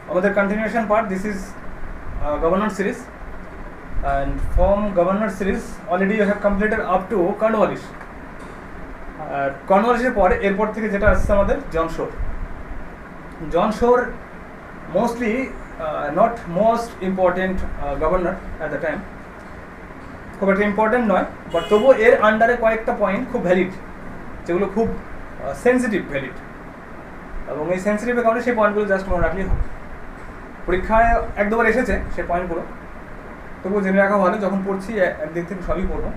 আমাদের continuation part, this is governor series, and from governor series already you have completed up to Cornwallis. আর কর্নওয়ালিসের পরে এরপর থেকে যেটা আসছে আমাদের জন শোর। জন শোর mostly not most important governor at the time, খুব একটা ইম্পর্টেন্ট নয়, বাট তবুও এর আন্ডারে কয়েকটা পয়েন্ট খুব ভ্যালিড, যেগুলো খুব সেন্সিটিভ ভ্যালিড, এবং এই সেন্সিটিভের কারণে সেই পয়েন্টগুলো জাস্ট মনে রাখলেই হবে। পরীক্ষায় এক দুবার এসেছে সেই পয়েন্টগুলো, তবুও জেনে রাখা ভালো, যখন পড়ছি একদিক থেকে সবই পড়বো।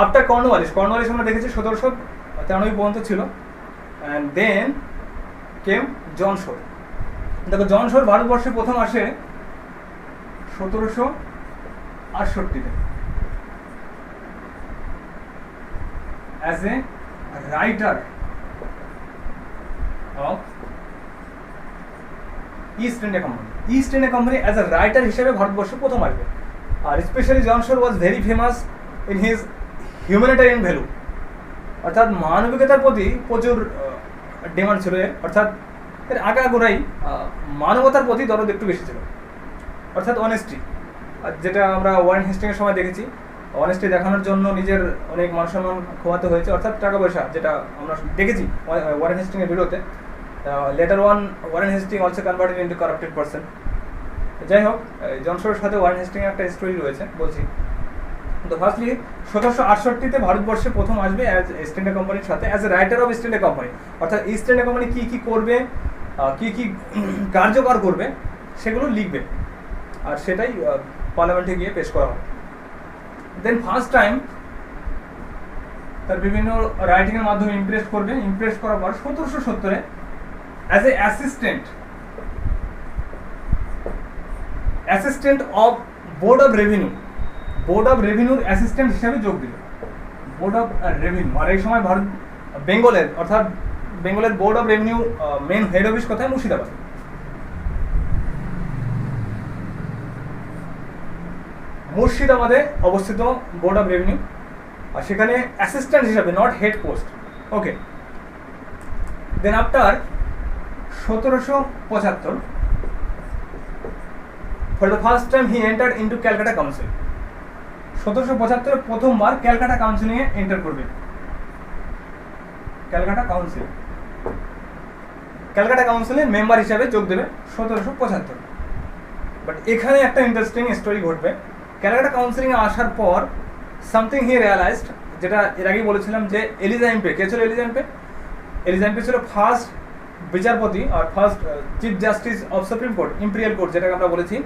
আফটার কর্নওয়ালিস, কর্নওয়ালিস আমরা দেখেছি 1793 পর্যন্ত ছিল, অ্যান্ড দেন কেম জন শোর। দেখো জন শোর ভারতবর্ষে প্রথম আসে 1768-তে as a writer of East India company. East India company as a writer হিসেবে ভারতবর্ষে প্রথম আসবে। আর specially John Shore was very famous in his humanitarian value, অর্থাৎ মানবিকতার প্রতি প্রচুর ডিমান্ড ছিল এর, অর্থাৎ এর আগাগোড়াই মানবতার প্রতি দরদ একটু বেশি ছিল, অর্থাৎ অনেস্টি, যেটা আমরা ওয়ারেন হেস্টিংয়ের সময় দেখেছি। অনেস্টি দেখানোর জন্য নিজের অনেক মান সম্মান খোয়াতে হয়েছে, অর্থাৎ টাকা পয়সা, যেটা আমরা দেখেছি ওয়ারেন হেস্টিংয়ের ভিডিওতে। Later on Warren Hasting also converted into corrupted person. যাই হোক, জন শোরের সাথে ওয়ারেন হেস্টিংয়ের একটা স্টোরি রয়েছে, বলছি। তো ফার্স্টলি 1768-তে ভারতবর্ষে প্রথম আসবে ইস্ট ইন্ডিয়া কোম্পানির সাথে as a writer of East India company, অর্থাৎ ইস্ট ইন্ডিয়া কোম্পানি কী কী করবে, কী কী কার্যকর করবে সেগুলো লিখবে, আর সেটাই পার্লামেন্টে গিয়ে পেশ করা হবে। দেন ফার্স্ট টাইম তার বিভিন্ন রাইটিংয়ের মাধ্যমে ইমপ্রেস করবে। ইমপ্রেস করার পর 1770-এ as a assistant of board of revenue, board of রেভিনিউর অ্যাসিস্ট্যান্ট হিসাবে যোগ দিল। বোর্ড অফ রেভিনিউ, আর এই সময় ভারত বেঙ্গলের, অর্থাৎ বেঙ্গলের board of revenue main head office কোথায়? মুর্শিদাবাদ। মুর্শিদাবাদে অবস্থিত বোর্ড অফ রেভিনিউ, আর সেখানে অ্যাসিস্ট্যান্ট হিসাবে, not head post. Okay, then after 1775 for the first time he entered into Calcutta council. 1775 প্রথমবার ক্যালকাটা কাউন্সিলে এন্টার করবে। ক্যালকাটা কাউন্সিলের মেম্বার হিসাবে যোগ দেবে 1775। বাট এখানে একটা ইন্টারেস্টিং স্টোরি ঘটবে। ক্যালকাটা কাউন্সিলিংয়ে আসার পর সামথিং হি রিয়ালাইজড, যেটা এর আগেই বলেছিলাম, যে এলিজা এমপে, কে ছিল এলিজা এমপে? এলিজা এমপে ছিল ফার্স্ট বিচারপতি আর first chief justice of supreme court, imperial court, যেটাকে আমরা বলেছি।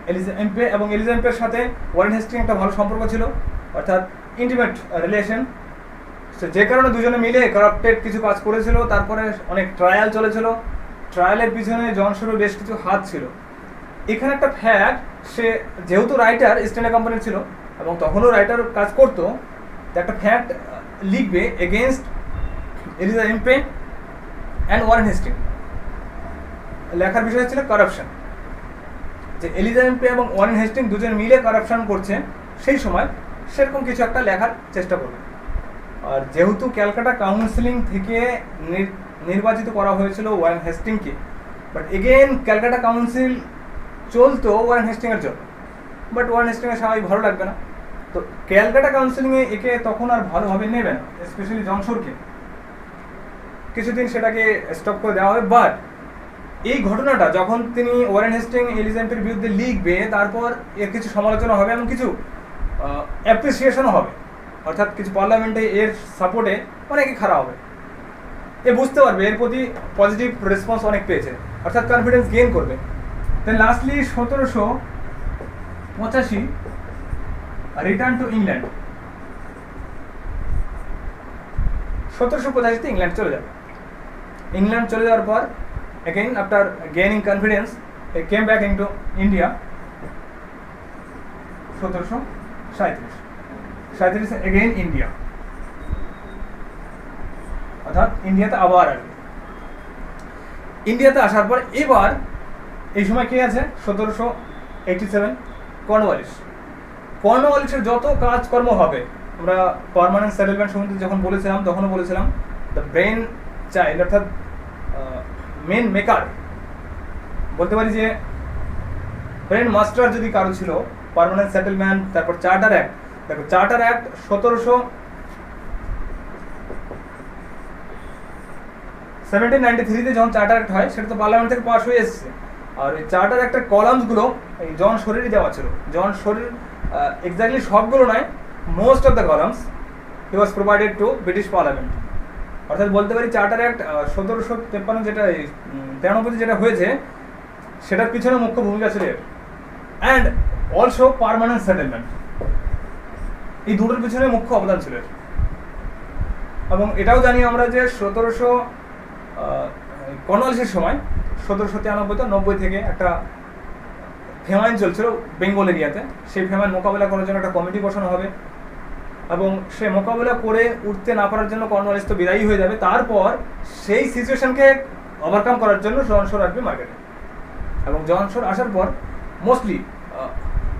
এলিজা এমপে এবং এলিজা এমপের সাথে ওয়ারেন হেস্টিং একটা ভালো সম্পর্ক ছিল, অর্থাৎ ইন্টিমেট রিলেশন। যে কারণে দুজনে মিলে কারাপ্টেড কিছু কাজ করেছিল। তারপরে অনেক ট্রায়াল চলেছিল, ট্রায়ালের পিছনে জন শোরের বেশ কিছু হাত ছিল। এখানে একটা ফ্যাক্ট, সে যেহেতু রাইটার ইস্ট ইন্ডিয়া কোম্পানির ছিল এবং তখনও রাইটার কাজ করতো, একটা ফ্যাক্ট লিখবে against Elijah Impey and Warren Hasting. লেখার বিষয় ছিল কারাপশন, যে এলিজা এমপে এবং ওয়ারেন হেস্টিং দুজন মিলে কারাপশন করছে, সেই সময় সেরকম কিছু একটা লেখার চেষ্টা করবে। আর যেহেতু ক্যালকাটা কাউন্সিলিং থেকে নির্বাচিত করা হয়েছিল ওয়ারেন হেস্টিংকে, বাট এগেন ক্যালকাটা কাউন্সিল চলতো ওয়ারেন হেস্টিংয়ের জন্য, বাট ওয়ারেন হেস্টিংয়ের স্বাভাবিক ভালো লাগবে না, তো ক্যালকাটা কাউন্সিলিংয়ে একে তখন আর ভালোভাবে নেবে না, স্পেশালি জন শোরকে। কিছুদিন সেটাকে স্টপ করে দেওয়া হবে। বাট এই ঘটনাটা যখন তিনি ওয়ারেন হেস্টিং এলিজা এমপির বিরুদ্ধে লিখবে, তারপর এর কিছু সমালোচনা হবে এবং কিছু অ্যাপ্রিসিয়েশনও হবে, অর্থাৎ কিছু পার্লামেন্টে এর সাপোর্টে অনেকে খারাপ হবে। এ বুঝতে পারবে এর প্রতি পজিটিভ রেসপন্স অনেক পেয়েছে, অর্থাৎ কনফিডেন্স গেইন করবে। Then lastly 1785 return to England. 1785-তে ইংল্যান্ড চলে যাবে। ইংল্যান্ড চলে যাওয়ার পর again after gaining confidence he came back into India 1737 again India, অর্থাৎ ইন্ডিয়াতে আবার আসবে। ইন্ডিয়াতে আসার পর এবার এই সময় কে আছে? 1787 কর্নওয়ালিসের যত কাজকর্ম হবে, আমরা পার্মানেন্ট সেটেলমেন্ট সম্বন্ধে যখন বলেছিলাম তখনও বলেছিলাম দ্য ব্রেন চাইল্ড, অর্থাৎ মেন মেকার, বলতে পারি যে ব্রেন মাস্টার যদি কারো ছিল, পার্মানেন্ট সেটেলমেন্ট, তারপর চার্টার অ্যাক্ট। দেখো চার্টার অ্যাক্ট 1793 যখন চার্টার অ্যাক্ট হয়, সেটা তো পার্লামেন্ট থেকে পাস হয়ে এসেছে। আর এই চার্টার অ্যাক্টের কলামসগুলো এই জন শরীরই দেওয়া ছিল। জন শরীর এক্স্যাক্টলি সবগুলো নয়, most of the columns he was provided to British parliament. অর্থাৎ বলতে পারি চার্টার অ্যাক্ট 1753 যেটা 93 যেটা হয়েছে, সেটার পিছনে মুখ্য ভূমিকা ছিল এর। অ্যান্ড অলসো পার্মানেন্ট সেটেলমেন্ট, এই দুটোর পিছনে মুখ্য অবদান ছিল এর। এবং এটাও জানি আমরা যে 1700 কর্নওয়ালিসের সময় 1793-90 থেকে একটা ফেমাইন চলছিল বেঙ্গল এরিয়াতে। সেই ফেমাইন মোকাবেলা করার জন্য একটা কমিটি বসানো হবে, এবং সে মোকাবেলা করে উঠতে না পারার জন্য কর্নওয়ালিস তো বিদায়ী হয়ে যাবে। তারপর সেই সিচুয়েশনকে ওভারকাম করার জন্য জন শোর আসবে মার্কেটে। এবং জন শোর আসার পর মোস্টলি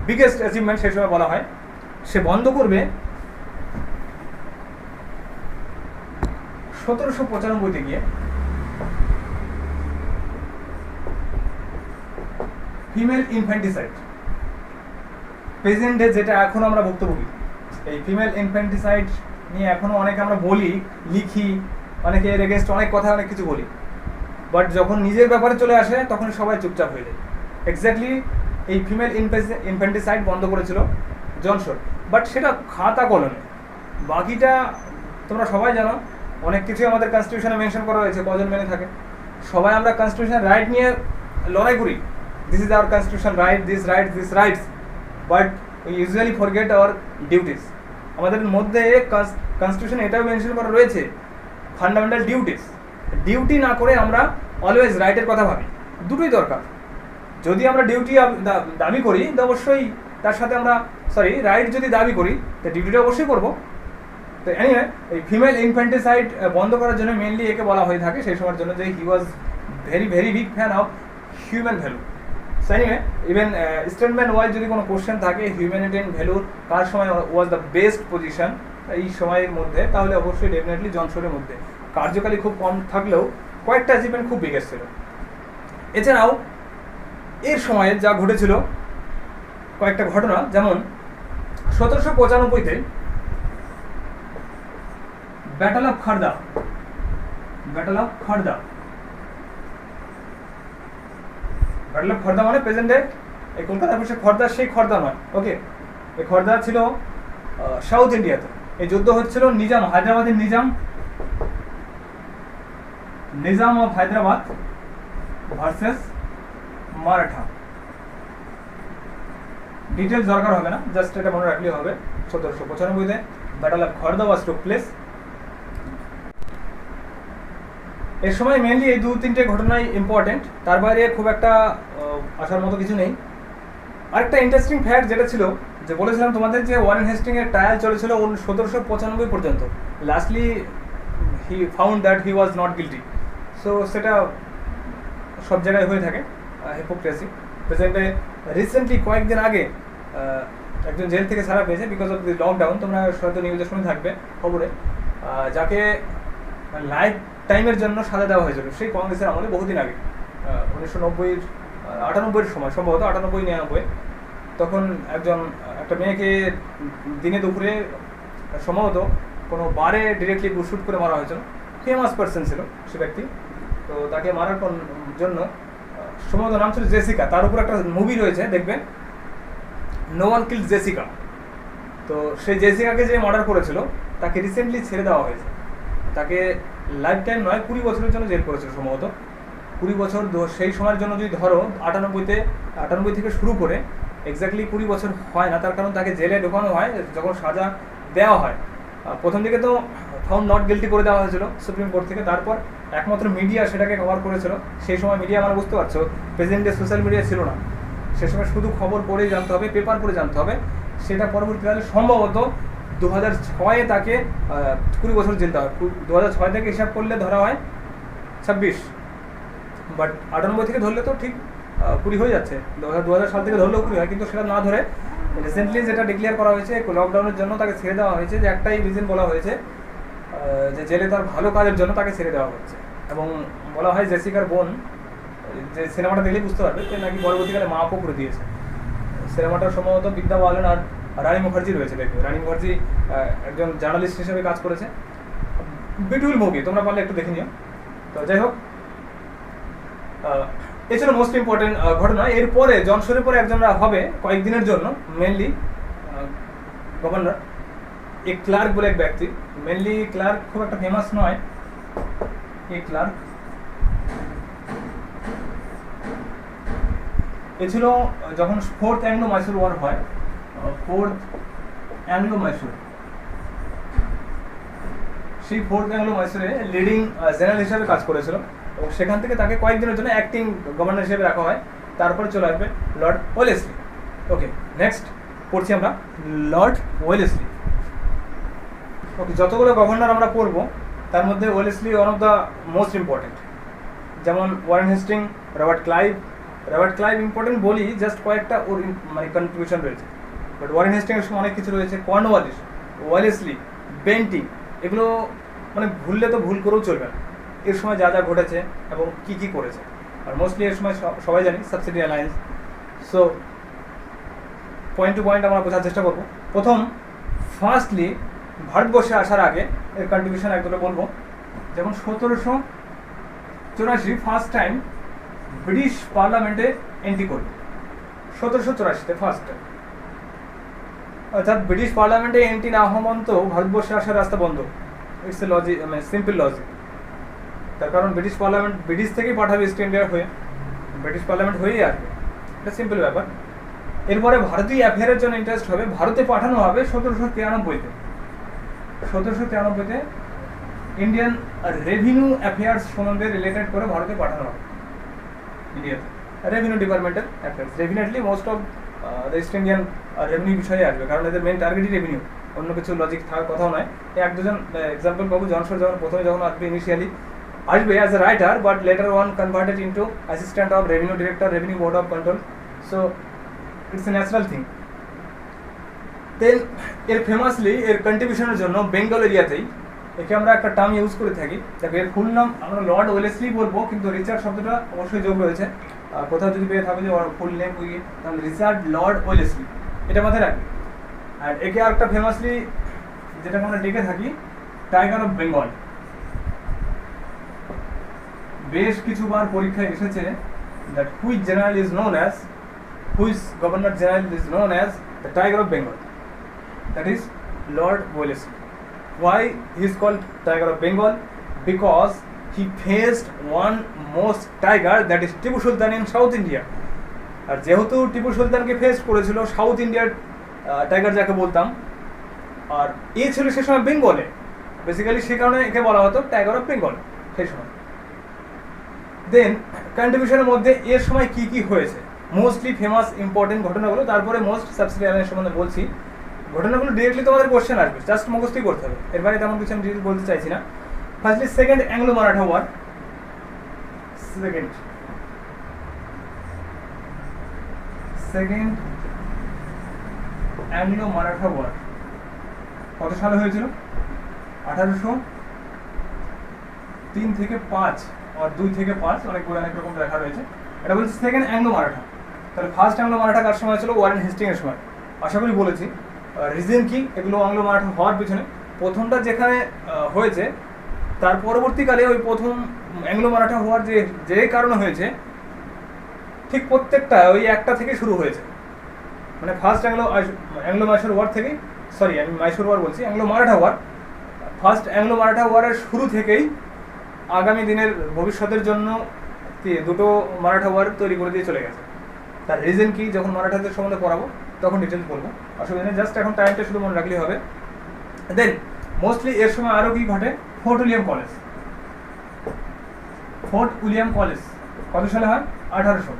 বিগেস্ট অ্যাচিভমেন্ট সেই সময় বলা হয়, সে বন্ধ করবে 1795-তে গিয়ে ফিমেল ইনফ্যান্টিসাইড। প্রেজেন্ট ডে যেটা এখন আমরা ভুক্তভোগী, এই ফিমেল ইনফ্যান্টিসাইড নিয়ে এখনো অনেকে আমরা বলি, লিখি, অনেকে এর এগেনস্ট অনেক কথা অনেক কিছু বলি, বাট যখন নিজের ব্যাপারে চলে আসে তখন সবাই চুপচাপ হয়ে যায়। এক্স্যাক্টলি এই ফিমেল ইনফ্যান্টিসাইড বন্ধ করেছিল জন শোর, বাট সেটা খাতা কলমে। বাকিটা তোমরা সবাই জানো, অনেক কিছুই আমাদের কনস্টিটিউশনে মেনশন করা হয়েছে, কজন মেনে থাকে। সবাই আমরা কনস্টিটিউশন রাইট নিয়ে লড়াই করি, this is our constitution right, this rights, but we usually forget our duties. আমাদের মধ্যে কনস্টিটিউশনে এটাও মেনশন করা রয়েছে ফান্ডামেন্টাল ডিউটিস। ডিউটি না করে আমরা অলওয়েজ রাইটের কথা ভাবি। দুটোই দরকার। যদি আমরা ডিউটি দাবি করি তো অবশ্যই তার সাথে আমরা রাইট যদি দাবি করি তো ডিউটিটা অবশ্যই করবো। তো এনিওয়ে, এই ফিমেল ইনফ্যান্টিসাইড বন্ধ করার জন্য মেনলি একে বলা হয়ে থাকে সেই সময়ের জন্য যে he was very big fan of human value. So anyway, even statement wise যদি কোনো কোশ্চেন থাকে হিউম্যানিটেন ভ্যালুর কার সময় ওয়াজ দ্য বেস্ট পজিশন এই সময়ের মধ্যে, তাহলে অবশ্যই ডেফিনেটলি জন শোরের মধ্যে। কার্যকালী খুব কম থাকলেও কয়েকটা অ্যাচিভমেন্ট খুব বিগেস্ট ছিল। এছাড়াও এর সময়ে যা ঘটেছিল কয়েকটা ঘটনা, যেমন 1795-তে battle of Kharda. Battle of Kharda মানে প্রেজেন্টে এই কলকাতার পাশে খড়দা, সেই খড়দা নয়, ওকে। এই খড়দা ছিল সাউথ ইন্ডিয়াতে। এই যুদ্ধ হচ্ছিল নিজাম, হায়দ্রাবাদের Nizam of Hyderabad versus Maratha. Details দরকার হবে না, জাস্ট এটা মনে রাখলেই হবে। 1795-তে battle of Kharda was took place. এর সময় মেনলি এই 2-3টে ঘটনাই ইম্পর্টেন্ট, তার বাইরে খুব একটা আসার মতো কিছু নেই। আরেকটা ইন্টারেস্টিং ফ্যাক্ট যেটা ছিল, যে বলেছিলাম তোমাদের যে ওয়ারেন হেস্টিংয়ের ট্রায়াল চলেছিল 1795 পর্যন্ত। Lastly he found that he was not guilty. So সেটা সব জায়গায় হয়ে থাকে হিপোক্রেসি। প্রেজেন্টে রিসেন্টলি কয়েকদিন আগে একজন জেল থেকে ছাড়া পেয়েছে বিকজ অফ দি লকডাউন। তোমরা হয়তো নিউজে শুনে থাকবে খবরে, যাকে লাইফ টাইমের জন্য সাজা দেওয়া হয়েছিল সেই কংগ্রেসের আমলে বহুদিন আগে, 1998-এর সময়, সম্ভবত 98-99। তখন একটা মেয়েকে দিনে দুপুরে সম্ভবত কোনো বারে ডিরেক্টলি শ্যুট করে মারা হয়েছিল। ফেমাস পার্সন ছিল সে ব্যক্তি। তো তাকে মারার জন্য সম্ভবত নাম ছিল জেসিকা। তার উপর একটা মুভি রয়েছে, দেখবে, নো ওয়ান কিল্ড জেসিকা। তো সেই জেসিকাকে যে মার্ডার করেছিল তাকে রিসেন্টলি ছেড়ে দেওয়া হয়েছে। তাকে লাইফ টাইম নয়, 20 বছরের জন্য জেল করেছিল সম্ভবত। 20 বছর সেই সময়ের জন্য যদি ধরো, 98 থেকে শুরু করে এক্স্যাক্টলি 20 বছর হয় না, তার কারণ তাকে জেলে ঢোকানো হয় যখন সাজা দেওয়া হয়। প্রথম দিকে তো ফাউন্ড নট গিলটি করে দেওয়া হয়েছিল সুপ্রিম কোর্ট থেকে, তারপর একমাত্র মিডিয়া সেটাকে কভার করেছিল। সেই সময় মিডিয়া, আমরা বুঝতে পারছো, প্রেজেন্টে সোশ্যাল মিডিয়া ছিল না, সে সময় শুধু খবর পড়েই জানতে হবে, পেপার পড়ে জানতে হবে। সেটা পরবর্তীকালে সম্ভবত 2006-এ তাকে 20 বছর জেল দেওয়া হয়। 2006 থেকে হিসাব করলে ধরা হয় 26, বাট 98 থেকে ধরলে তো ঠিক 20 হয়ে যাচ্ছে। 2000 সাল থেকে ধরলেও 20 হয়, কিন্তু সেটা না ধরে রিসেন্টলি যেটা ডিক্লেয়ার করা হয়েছে লকডাউনের জন্য তাকে ছেড়ে দেওয়া হয়েছে। যে একটাই রিজন বলা হয়েছে, যে জেলে তার ভালো কাজের জন্য তাকে ছেড়ে দেওয়া হচ্ছে। এবং বলা হয় জেসিকার বোন যে সিনেমাটা দেখলেই বুঝতে পারবে যে নাকি পরবর্তীকালে মাপও করে দিয়েছে। সিনেমাটা সম্ভবত বিদ্যা বালন আর রানী মুখার্জি রয়েছে, দেখবে রানী মুখার্জি একজন জার্নালিস্ট হিসেবে কাজ করেছে। বিউটিফুল মুভি, তোমরা পারলে একটু দেখে নিও। তো যাই হোক, এ ছিল মোস্ট ইম্পর্টেন্ট ঘটনা। এরপরে জনসনের পরে একজনরা হবে কয়েকদিনের জন্য মেনলি গভর্নর, এ ক্লার্ক বলে এক ব্যক্তি। মেনলি ক্লার্ক খুব একটা ফেমাস নয়। এ ক্লার্ক এ ছিল যখন ফোর্থ অ্যাংলো মাইসুর ওয়ার হয়, ফোর্থ অ্যাংলো মাইসুর, সেই ফোর্থ অ্যাংলো মাইসুরে লিডিং জেনারেল হিসেবে কাজ করেছিল এবং সেখান থেকে তাকে কয়েকদিনের জন্য অ্যাক্টিং গভর্নর হিসেবে রাখা হয়। তারপরে চলে আসবে লর্ড ওয়েলেসলি। ওকে, নেক্সট পড়ছি আমরা লর্ড ওয়েলেসলি। ওকে, যতগুলো গভর্নর আমরা পড়বো তার মধ্যে Wellesley one of the most important. যেমন Warren Hasting, Robert Clive. Robert Clive important বলি জাস্ট কয়েকটা ওর মানে কন্ট্রিবিউশন রয়েছে, বাট ওয়ারেন হেস্টিংয়ের সময় অনেক কিছু রয়েছে। কর্নওয়ালিস, ওয়েলেসলি, বেন্টিং, এগুলো মানে ভুললে তো ভুল করেও চলবে না। এর সময় যা যা ঘটেছে এবং কি কি করেছে, আর মোস্টলি এর সময় সবাই জানি subsidy alliance. So point to point আমরা বোঝার চেষ্টা করবো। প্রথম, ফার্স্টলি ভারতবর্ষে আসার আগে এর কন্ট্রিবিউশন এক দুটো বলবো। যেমন 1784 ফার্স্ট টাইম ব্রিটিশ পার্লামেন্টে এন্ট্রি করবে, 1784 ফার্স্ট টাইম। অর্থাৎ ব্রিটিশ পার্লামেন্টে এন্ট্রি না হওয়া পর্যন্ত ভারতবর্ষে আসার রাস্তা বন্ধ। ইটস এ লজিক, মানে সিম্পল লজিক। তার কারণ ব্রিটিশ পার্লামেন্ট ব্রিটিশ থেকেই পাঠাবে ইস্ট ইন্ডিয়ার হয়ে, ব্রিটিশ পার্লামেন্ট হয়েই আসবে, এটা সিম্পল ব্যাপার। এরপরে ভারতীয় অ্যাফেয়ারের জন্য ইন্টারেস্ট হবে, ভারতে পাঠানো হবে 1793-তে। 1793-তে ইন্ডিয়ান রেভিনিউ অ্যাফেয়ার্স সম্বন্ধে রিলেটেড করে ভারতে পাঠানো হবে ইন্ডিয়াতে, রেভিনিউ ডিপার্টমেন্টের affairs. Definitely most of the east Indian revenue বিষয়ে আসবে, কারণ এদের মেন টার্গেটই রেভিনিউ, অন্য কিছু লজিক থাকার কথাও নয়। এক দুজন এক্সাম্পল পাবো। জনসন যখন প্রথমে যখন আসবে, ইনিশিয়ালি আসবে as a writer, but later one converted into assistant of revenue director, revenue board of control. So it's a natural thing. Then এর ফেমাসলি এর কন্ট্রিবিউশনের জন্য বেঙ্গল এরিয়াতেই একে আমরা একটা টার্ম ইউজ করে থাকি। দেখো এর ফুল নাম আমরা লর্ড ওয়েলেসলি বলবো, কিন্তু রিচার্ড শব্দটা অবশ্যই যোগ রয়েছে। কোথাও যদি পেয়ে থাকো যে ফুল নেম তাহলে রিচার্ড লর্ড ওয়েলেসলি, এটা মাথায় রাখবে। আর একে আর একটা ফেমাসলি যেটাকে আমরা ডেকে থাকি টাইগার অফ বেঙ্গল। বেশ কিছুবার পরীক্ষায় এসেছে that which general is known as, which governor general is known as the tiger of Bengal, that is Lord Wellesley. Why he is called Tiger of Bengal? Because he faced one most tiger, that is Tipu Sultan in South India. আর যেহেতু Tipu সুলতানকে face করেছিল south ইন্ডিয়ার tiger যাকে বলতাম, আর এ ছিল সে সময় বেঙ্গলে, basically সে কারণে একে বলা হতো টাইগার অফ বেঙ্গল সেই সময়। দেন কন্ট্রিবিউশনের মধ্যে এর সময় কি কি হয়েছে, মোস্টলি ফেমাস ইম্পর্টেন্ট ঘটনাগুলো, তারপরে মোস্ট সাবসিডি অ্যালায়েন্স সম্বন্ধে বলছি। ঘটনাগুলো ডিরেক্টলি তোমাদের কোশ্চেন আসবে, জাস্ট মুখস্থই করতে হবে, এর বাইরে তেমন কিছু আমি ডিটেল বলতে চাইছি না। Firstly second Anglo Maratha war. Second Anglo Maratha war কত সালে হয়েছিল? 1803 থেকে 5 আর 2 থেকে 5, অনেক বই অনেক রকম লেখা রয়েছে। এটা বলছে সেকেন্ড অ্যাংলো মারাঠা। তাহলে ফার্স্ট অ্যাংলো মারাঠা কার সময় ছিল? ওয়ারেন হেস্টিংয়ের সময়। আশা করি বলেছি। রিজন কি এগুলো অ্যাংলো মারাঠা হওয়ার পিছনে? প্রথমটা যেখানে হয়েছে তার পরবর্তীকালে ওই প্রথম অ্যাংলো মারাঠা হওয়ার যে কারণে হয়েছে, ঠিক প্রত্যেকটা ওই একটা থেকে শুরু হয়েছে। মানে ফার্স্ট অ্যাংলো মাইসুর ওয়ার থেকেই, সরি আমি মাইসুর ওয়ার বলছি, Anglo Maratha war, first Anglo Maratha ওয়ারের শুরু থেকেই আগামী দিনের ভবিষ্যতের জন্য দুটো মারাঠা ওয়ার তৈরি করে দিয়ে চলে গেছে। তার রিজন কি যখন মারাঠাদের সম্বন্ধে পড়াবো তখন ডিটেলস বলবো, অসুবিধা নেই, জাস্ট এখন টাইমটা শুধু মনে রাখলেই হবে। দেন মোস্টলি এর সময় আরও কি ঘটে? Fort William college. Fort William college কত সালে হয়? 1800।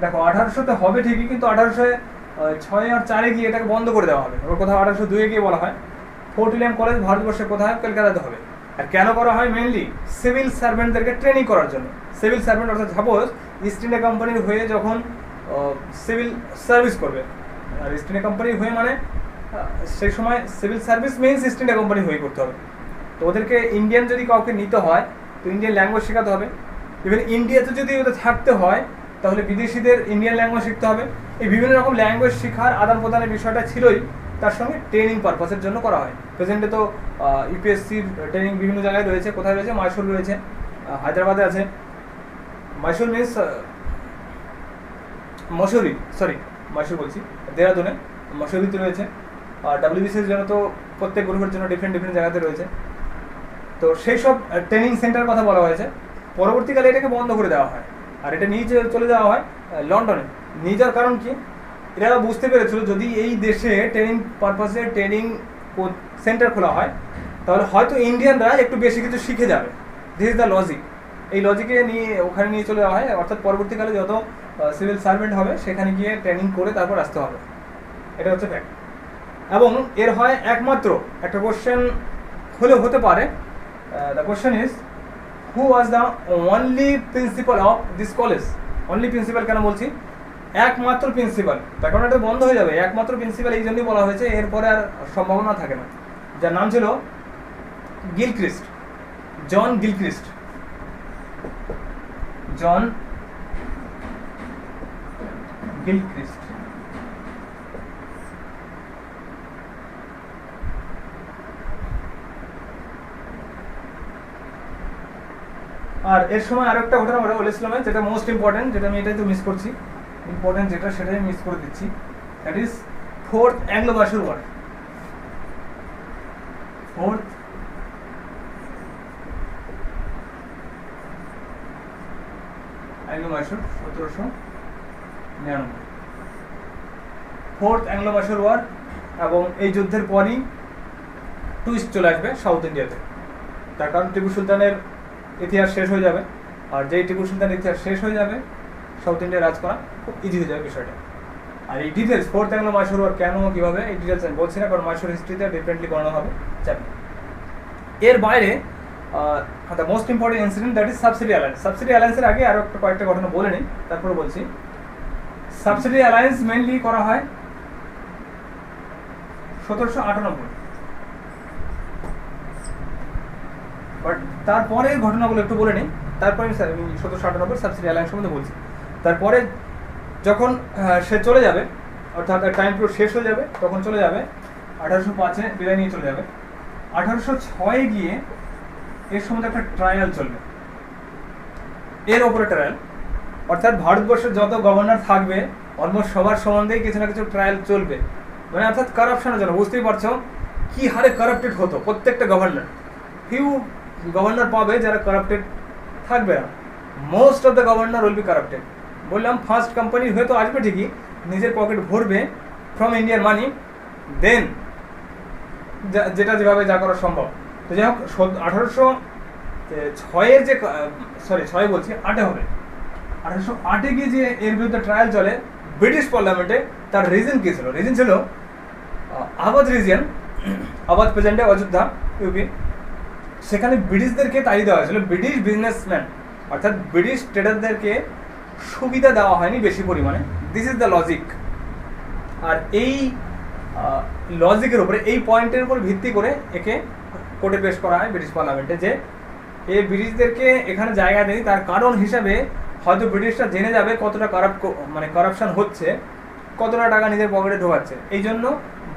দেখো 1800-তে হবে ঠিকই, কিন্তু 1806 আর 4-এ গিয়ে এটাকে বন্ধ করে দেওয়া হবে। ওর কোথাও 1802-এ গিয়ে বলা হয়। ফোর্ট উইলিয়াম কলেজ ভারতবর্ষে কোথায়? কলকাতাতে হবে। আর কেন করা হয়? মেনলি সিভিল সার্ভেন্টদেরকে ট্রেনিং করার জন্য। সিভিল সার্ভেন্ট অর্থাৎ সাপোজ ইস্ট ইন্ডিয়া কোম্পানির হয়ে যখন সিভিল সার্ভিস করবে, আর ইস্ট ইন্ডিয়া কোম্পানির হয়ে মানে সেই সময় civil service means east India কোম্পানির হয়ে করতে হবে। তো ওদেরকে ইন্ডিয়ান যদি কাউকে নিতে হয় তো ইন্ডিয়ান ল্যাঙ্গুয়েজ শেখাতে হবে, ইভেন ইন্ডিয়াতে যদি ওদের থাকতে হয় তাহলে বিদেশিদের ইন্ডিয়ান ল্যাঙ্গুয়েজ শিখতে হবে। এই বিভিন্ন রকম ল্যাঙ্গুয়েজ শেখার আদান প্রদানের বিষয়টা ছিলই, তার সঙ্গে ট্রেনিং পারপাসের জন্য করা হয়। প্রেজেন্টে তো ইউপিএসসির ট্রেনিং বিভিন্ন জায়গায় রয়েছে। কোথায় রয়েছে? মাইসোর রয়েছে, হায়দ্রাবাদে আছে। মাইসোর মিনস মসুরি, সরি মাইসোর বলছি, দেহরাদুনে, মসুরিতে রয়েছে। আর ডাব্লিউবিসির জন্য তো প্রত্যেক গ্রুপের জন্য ডিফারেন্ট ডিফারেন্ট জায়গাতে রয়েছে। তো সেই সব ট্রেনিং সেন্টার কথা বলা হয়েছে। পরবর্তীকালে এটাকে বন্ধ করে দেওয়া হয় আর এটা নিয়ে চলে যাওয়া হয় লন্ডনে। নিয়ে যাওয়ার কারণ কি? এরা বুঝতে পেরেছিল যদি এই দেশে ট্রেনিং পারপাসে ট্রেনিং সেন্টার খোলা হয় তাহলে হয়তো ইন্ডিয়ানরা একটু বেশি কিছু শিখে যাবে। This is the logic. এই লজিকে নিয়ে ওখানে নিয়ে চলে যাওয়া হয়, অর্থাৎ পরবর্তীকালে যত সিভিল সার্ভেন্ট হবে সেখানে গিয়ে ট্রেনিং করে তারপর আসতে হবে। এটা হচ্ছে ফ্যাক্ট। এবং এর হয় একমাত্র একটা কোশ্চেন হলেও হতে পারে, the question is who was the only principal of this college. Only principal কেন বলছি? একমাত্র প্রিন্সিপাল, তার কারণ এটা বন্ধ হয়ে যাবে। একমাত্র প্রিন্সিপাল এই জন্যই বলা হয়েছে, এরপরে আর সম্ভাবনা থাকে না। যার নাম ছিল গিলক্রিস্ট, জন গিলক্রিস্ট। জন গিলক্রিস্ট। আর এর সময় আরো একটা ঘটনা বলেছিলাম যেটা মোস্ট ইম্পর্টেন্ট, যেটা আমি এটাই তো মিস করছি, ইম্পর্টেন্ট যেটা সেটাই মিস করে দিচ্ছি। That is fourth Anglo Mysore war. Fourth Anglo Mysore 1799। Fourth Anglo Mysore war, এবং এই যুদ্ধের পরই টুইস্ট চলে আসবে সাউথ ইন্ডিয়াতে। তার কারণ টিপু সুলতানের ইতিহাস শেষ হয়ে যাবে, আর যেই টিপু সুলতানের ইতিহাস শেষ হয়ে যাবে সাউথ ইন্ডিয়া রাজ করা খুব ইজি হয়ে যাবে বিষয়টা। আর এই details fourth Anglo Mysore war কেন কীভাবে, এই ডিটেলস আমি বলছি না, কারণ মাইসোর হিস্ট্রিতে ডিফারেন্টলি করানো হবে, চাপে। এর বাইরে the most important incident that is subsidy alliance. Subsidy অ্যালায়েন্সের আগে আরও কয়েকটা ঘটনা বলে নিই, তারপরে বলছি। সাবসিডি অ্যালায়েন্স মেনলি করা হয় 1798। বাট তারপরে ঘটনাগুলো একটু বলে নিই, তারপরে আমি 1798 সাবসিডি অ্যালায়েন্স সম্বন্ধে বলছি। তারপরে যখন সে চলে যাবে, অর্থাৎ টাইম পুরো শেষ হয়ে যাবে, তখন চলে যাবে 1805-এ বিদায় নিয়ে চলে যাবে। 1806-এ গিয়ে এর সম্বন্ধে একটা ট্রায়াল চলবে, এর ওপরে ট্রায়াল। অর্থাৎ ভারতবর্ষের যত গভর্নর থাকবে অলমোস্ট সবার সম্বন্ধেই কিছু না কিছু ট্রায়াল চলবে। মানে অর্থাৎ কারাপশনের জন্য, বুঝতেই পারছো কি হারে কারাপ্টেড হতো প্রত্যেকটা গভর্নর। ফিউ গভর্নর পাবে যারা কারাপ্টেড থাকবে না, most of the governor will be corrupted. বললাম ফার্স্ট কোম্পানি হয়তো আসবে ঠিকই, নিজের পকেট ভরবে ফ্রম ইন্ডিয়ান মানি, দেন যেটা যেভাবে যা করা সম্ভব। তো যাই হোক 1806-এর যে, সরি 6 বলছি, 8-এ হবে। 1808-এ গিয়ে যে এর বিরুদ্ধে ট্রায়াল চলে ব্রিটিশ পার্লামেন্টে, তার রিজন কী ছিল? রিজন ছিল আবাদ রিজিয়ন, আবাদ প্রেজেন্টে অযোধ্যা, ইউপি। সেখানে ব্রিটিশদেরকে তাড়িয়ে দেওয়া হয়েছিল, ব্রিটিশ বিজনেসম্যান অর্থাৎ ব্রিটিশ ট্রেডারদেরকে সুবিধা দেওয়া হয়নি বেশি পরিমাণে। This is the logic. আর এই লজিকের উপরে, এই পয়েন্টের উপর ভিত্তি করে একে কোর্টে পেশ করা হয় ব্রিটিশ পার্লামেন্টে, যে এই ব্রিটিশদেরকে এখানে জায়গা নেই। তার কারণ হিসাবে হয়তো ব্রিটিশরা জেনে যাবে কতটা কারাপশন হচ্ছে, কতটা টাকা নিজের পকেটে ঢোকাচ্ছে। এই জন্য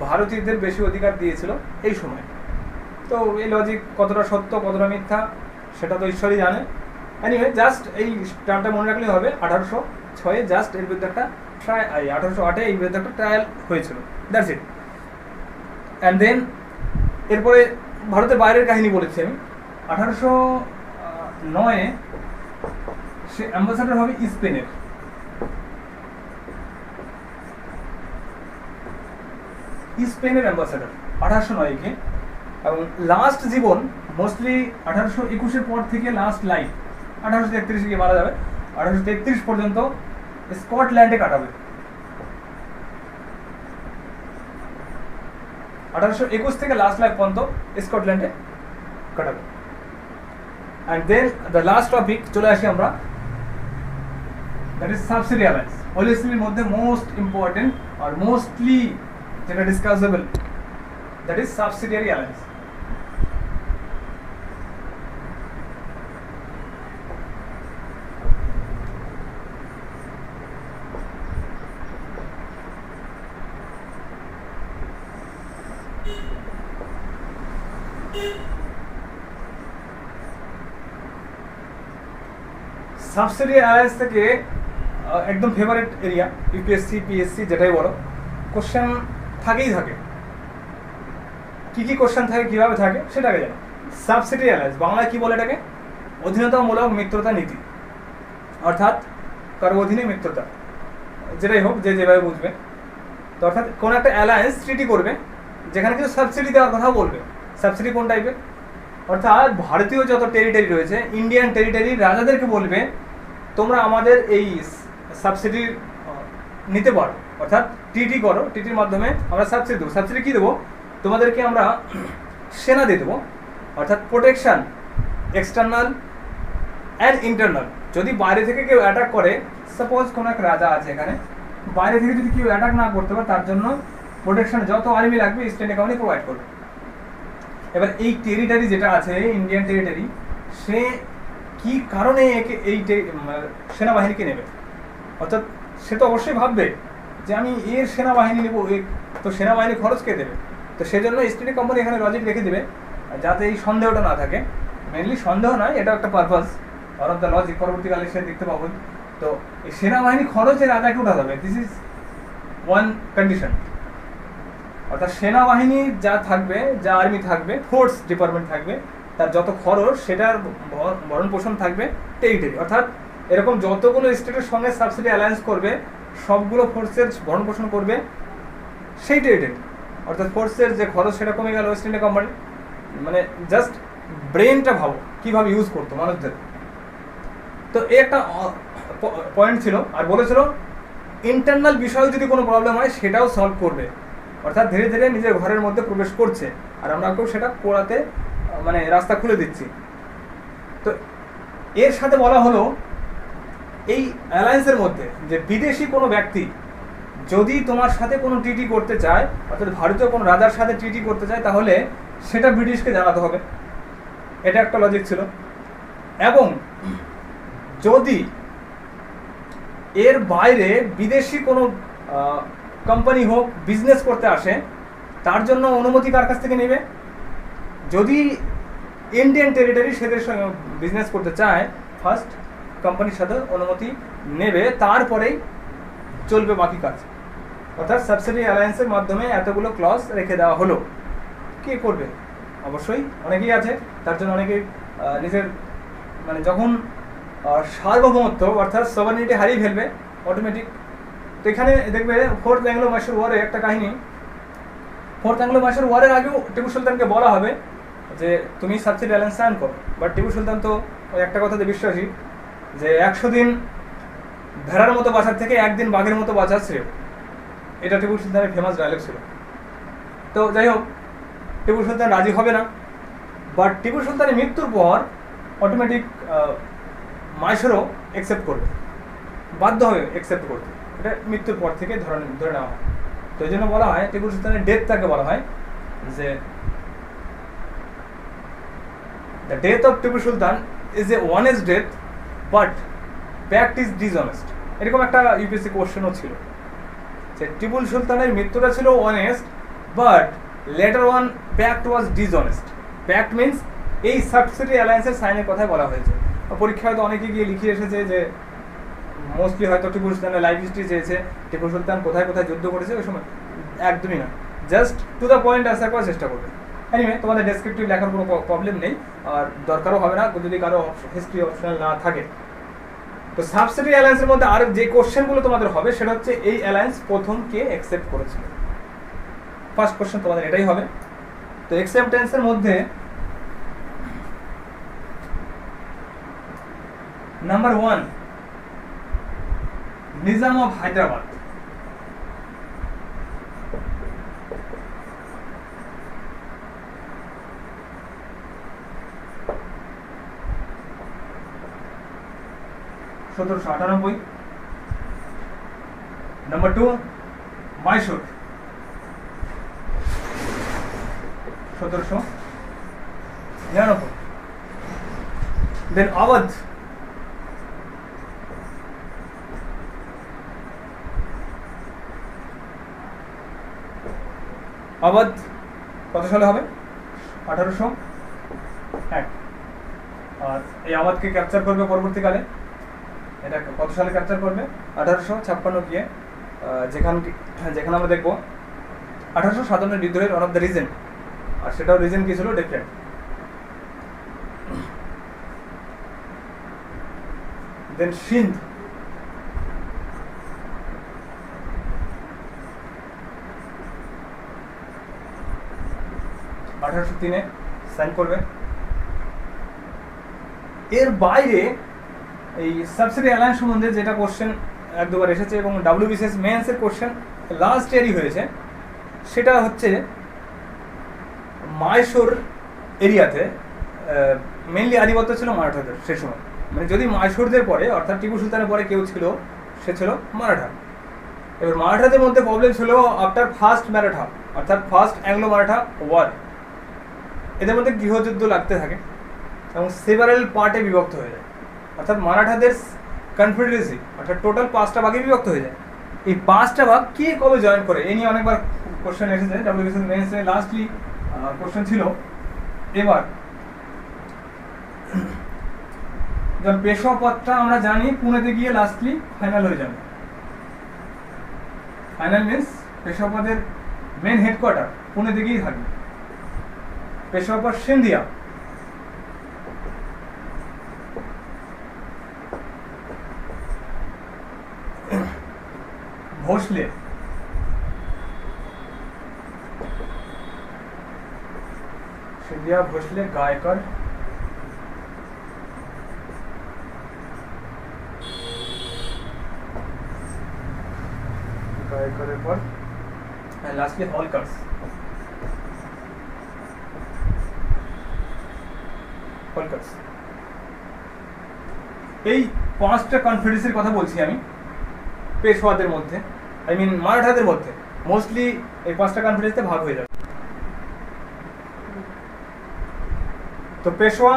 ভারতীয়দের বেশি অধিকার দিয়েছিল এই সময়। তো এই লজিক কতটা সত্য কতটা মিথ্যা সেটা তো ঈশ্বরই জানে। এনিওয়ে, জাস্ট এই টার্মটা মনে রাখলেই হবে। 1806-এ জাস্ট এর বিরুদ্ধে একটা 1808-এ এই বিরুদ্ধে একটা ট্রায়াল হয়েছিল, দ্যাটস ইট। অ্যান্ড দেন এরপরে ভারতের বাইরের কাহিনী বলেছি আমি। 1809-এ সে অ্যাম্বাসাডার হবে স্পেনের। স্পেনের অ্যাম্বাসাডার 1809-কে, এবং লাস্ট জীবন মোস্টলি 1821-এর পর থেকে লাস্ট লাইফ 1833-এ গিয়ে মারা যাবে। 1833 পর্যন্ত স্কটল্যান্ডে কাটাবে। 1821 থেকে লাস্ট লাইফ পর্যন্ত স্কটল্যান্ডে কাটাবে। And then the last topic চলে আসি আমরা, that is subsidy alliance. Obviously মধ্যে মোস্ট ইম্পর্টেন্ট আর মোস্টলি যেটা discussable, that is subsidiary alliance. Subsidy alliance থেকে একদম ফেভারিট এরিয়া, ইউপিএসসি পিএসসি যেটাই বলো, কোশ্চেন থাকেই থাকে। কি কি কোশ্চেন থাকে, কিভাবে থাকে সেটাকে জানো। সাবসিডি অ্যালায়েন্স বাংলায় কি বলে এটাকে? অধীনতামূলক মিত্রতা নীতি, অর্থাৎ কারো অধীনে মিত্রতা, যেটাই হোক, যে যেভাবে বুঝবে। তো অর্থাৎ কোনো একটা অ্যালায়েন্স ট্রিটি করবে যেখানে কিছু সাবসিডি দেওয়ার কথা বলবে। সাবসিডি কোন টাইপের? অর্থাৎ ভারতীয় যত টেরিটরি রয়েছে, ইন্ডিয়ান টেরিটরির রাজাদেরকে বলবে তোমরা আমাদের এই সাবসিডি নিতে পারো, অর্থাৎ টিটি করো, টিটির মাধ্যমে আমরা সাবসিডি দেবো। সাবসিডি কী দেবো? তোমাদেরকে আমরা সেনা দিয়ে দেবো, অর্থাৎ প্রোটেকশন এক্সটার্নাল অ্যান্ড ইন্টারনাল। যদি বাইরে থেকে কেউ অ্যাটাক করে, সাপোজ কোনো এক রাজা আছে এখানে, বাইরে থেকে যদি কেউ অ্যাটাক না করতে পারে তার জন্য প্রোটেকশন যত আর্মি লাগবে ইস্ট ইন্ডিয়া কোম্পানি প্রোভাইড করবে। এবার এই টেরিটরি যেটা আছে ইন্ডিয়ান টেরিটরি, সে কি কারণে একে এই সেনাবাহিনীকে নেবে? অর্থাৎ সে তো অবশ্যই ভাববে যে আমি এর সেনাবাহিনী নেবো, তো সেনাবাহিনী খরচ কে দেবে? তো সেজন্য ইস্ট ইন্ডিয়া কোম্পানি এখানে লজিক রেখে দেবে যাতে এই সন্দেহটা না থাকে। মেনলি সন্দেহ নয়, এটা একটা purpose or of the logic, পরবর্তীকালে সে দেখতে পাবো। তো এই সেনাবাহিনী খরচে রাজাকে উঠাতে হবে, দিস ইজ ওয়ান কন্ডিশন। অর্থাৎ সেনাবাহিনী যা থাকবে, যা আর্মি থাকবে, ফোর্স ডিপার্টমেন্ট থাকবে, তার যত খরচ সেটার ভরণ পোষণ থাকবে টেরিটরি। অর্থাৎ এরকম যতগুলো স্টেটের সঙ্গে সাবসিডি অ্যালায়েন্স করবে সবগুলো ফোর্সের ভরণ পোষণ করবে সেই টেরিটরি। অর্থাৎ ফোর্সের যে খরচ সেটা কমে গেল ওয়েস্ট ইন্ডিয়া কোম্পানি। মানে জাস্ট ব্রেনটা ভাবো কীভাবে ইউজ করতো মানুষদের। তো এই একটা পয়েন্ট ছিল। আর বলেছিল ইন্টারনাল বিষয়ে যদি কোনো প্রবলেম হয় সেটাও সলভ করবে। অর্থাৎ ধীরে ধীরে নিজের ঘরের মধ্যে প্রবেশ করছে আর আমরাকেও সেটা করাতে মানে রাস্তা খুলে দিচ্ছি। তো এর সাথে বলা হলো এই অ্যালায়েন্সের মধ্যে যে বিদেশি কোনো ব্যক্তি যদি তোমার সাথে কোনো ট্রিটি করতে চায়, অর্থাৎ ভারতীয় কোনো রাজার সাথে ট্রিটি করতে চায়, তাহলে সেটা ব্রিটিশকে জানাতে হবে। এটা একটা লজিক ছিল। এবং যদি এর বাইরে বিদেশি কোনো কোম্পানি হোক বিজনেস করতে আসে, তার জন্য অনুমতি কার কাছ থেকে নেবে? যদি ইন্ডিয়ান টেরিটরি সেদের সঙ্গে বিজনেস করতে চায়, ফার্স্ট কোম্পানির সাথে অনুমতি নেবে, তারপরেই চলবে বাকি কাজ। অর্থাৎ সাবসিডি অ্যালায়েন্সের মাধ্যমে এতগুলো ক্লজ রেখে দেওয়া হলো। কে করবে? অবশ্যই অনেকেই আছে, তার জন্য অনেকেই নিজের মানে যখন সার্বভৌমত্ব অর্থাৎ সভারনিটি হারিয়ে ফেলবে অটোমেটিক। তো এখানে দেখবে ফোর্থ অ্যাংলো মাইসুর ওয়ারে একটা কাহিনী। ফোর্থ অ্যাংলো মাইসুর ওয়ারের আগেও টিপু সুলতানকে বলা হবে যে তুমি সাবসিডি অ্যালায়েন্স সাইন করো, বাট টিপু সুলতান তো ওই একটা কথাতে বিশ্বাসী যে 100 দিন ভেড়ার মতো বাঁচার থেকে একদিন বাঘের মতো বাঁচা শ্রেয়। এটা টিপু সুলতানের ফেমাস ডায়লগ ছিল। তো যাই হোক, টিপু সুলতান রাজি হবে না। বাট টিপু সুলতানের মৃত্যুর পর অটোমেটিক মাইসুরও অ্যাকসেপ্ট করবে, বাধ্য হবে অ্যাকসেপ্ট করতে। এটা মৃত্যুর পর থেকে ধরে নেওয়া হয়। তো এই জন্য বলা হয় টিপু সুলতানের ডেথ তাকে বলা হয় যে the death of Tipu Sultan is a honest death but pact is dishonest. এরকম একটা ইউপিএসসি কোশ্চেনও ছিল যে টিপু সুলতানের মৃত্যুটা ছিল honest but later on pact was dishonest. Pact means এই সাবসিডি অ্যালায়েন্সের সাইনের কথাই বলা হয়েছে। পরীক্ষায় হয়তো অনেকে গিয়ে লিখিয়ে এসেছে যে মোস্টলি হয়তো টিপু সুলতানের লাইফ হিস্ট্রি চেয়েছে, টিপু সুলতান কোথায় কোথায় যুদ্ধ করেছে ওই সময়। একদমই না, just to the point answer করার চেষ্টা করবে। এনিওয়ে, তোমাদের ডেসক্রিপটিভ লেখার কোনো প্রবলেম নেই আর দরকারও হবে না যদি কারো হিস্ট্রি অপশনাল না থাকে। তো সাবসিডি অ্যালায়েন্সের মধ্যে আর যে কোশ্চেনগুলো তোমাদের হবে সেটা হচ্ছে এই অ্যালায়েন্স প্রথম কে অ্যাকসেপ্ট করেছিল। ফার্স্ট কোশ্চেন তোমাদের এটাই হবে। তো অ্যাকসেপ্টেন্সের মধ্যে number 1 Nizam of Hyderabad. Number 2 Mysore 1799। দেন আওয়াধ আওয়াধ কত সালে হবে? 1801। আর এই আওয়াধকে ক্যাপচার করবে পরবর্তীকালে এটা কত সালে ক্যাপচার করবে? 1856 গিয়ে যেখানে আমরা দেখবো 1857 বিদ্রোহের ওয়ান অফ দ্য রিজন, আর সেটাও রিজন কি ছিল? ডিফারেন্ট। দেন সিন্ধ, (1803) সাইন করবে। এর বাইরে এই সাবসিডি অ্যালায়েন্স সম্বন্ধে যেটা কোশ্চেন এক দুবার এসেছে এবং WBCS মেন্সের কোশ্চেন লাস্ট ইয়ারই হয়েছে, সেটা হচ্ছে মাইশোর এরিয়াতে মেনলি আধিপত্য ছিল মারাঠাদের সে সময়। মানে যদি মাইশোরদের পরে অর্থাৎ টিপু সুলতানের পরে কেউ ছিল, সে ছিল মারাঠা। এবার মারাঠাদের মধ্যে প্রবলেম ছিল আফটার ফার্স্ট মারাঠা অর্থাৎ ফার্স্ট অ্যাংলো মারাঠা ওয়ার, এদের মধ্যে গৃহযুদ্ধ লাগতে থাকে এবং সেভারেল পার্টে বিভক্ত হয়ে যায়, অর্থাৎ মারাঠাদের কনফেডারেসি অর্থাৎ টোটাল 5টা ভাগে বিভক্ত হয়ে যায়। এই 5টা ভাগ কে কবে জয়েন করে এ নিয়ে অনেকবার কোশ্চেন এসেছে, WBCS মেন্সে লাস্টলি কোশ্চেন ছিল। এবার যখন পেশোয়া পদটা আমরা জানি পুনেতে গিয়ে লাস্টলি ফাইনাল হয়ে যাবে। ফাইনাল মিন্স পেশোয়া পদের মেন হেডকোয়ার্টার পুনেতে গিয়েই থাকবে। পেশোয়া পদ সিন্ধিয়া, ভোসলে, সিন্ধিয়া, ভোসলে, গায়কর, গায়করের পর লাস্টলি হলকার্স। এই 5টা কনফেডারেসির কথা বলছি আমি পেশওয়াদের মধ্যে, আই মিন মারাঠাদের মধ্যে। মোস্টলি এই 5টা কনফেডারেসিতে ভাগ হয়ে যাবে। তো পেশোয়া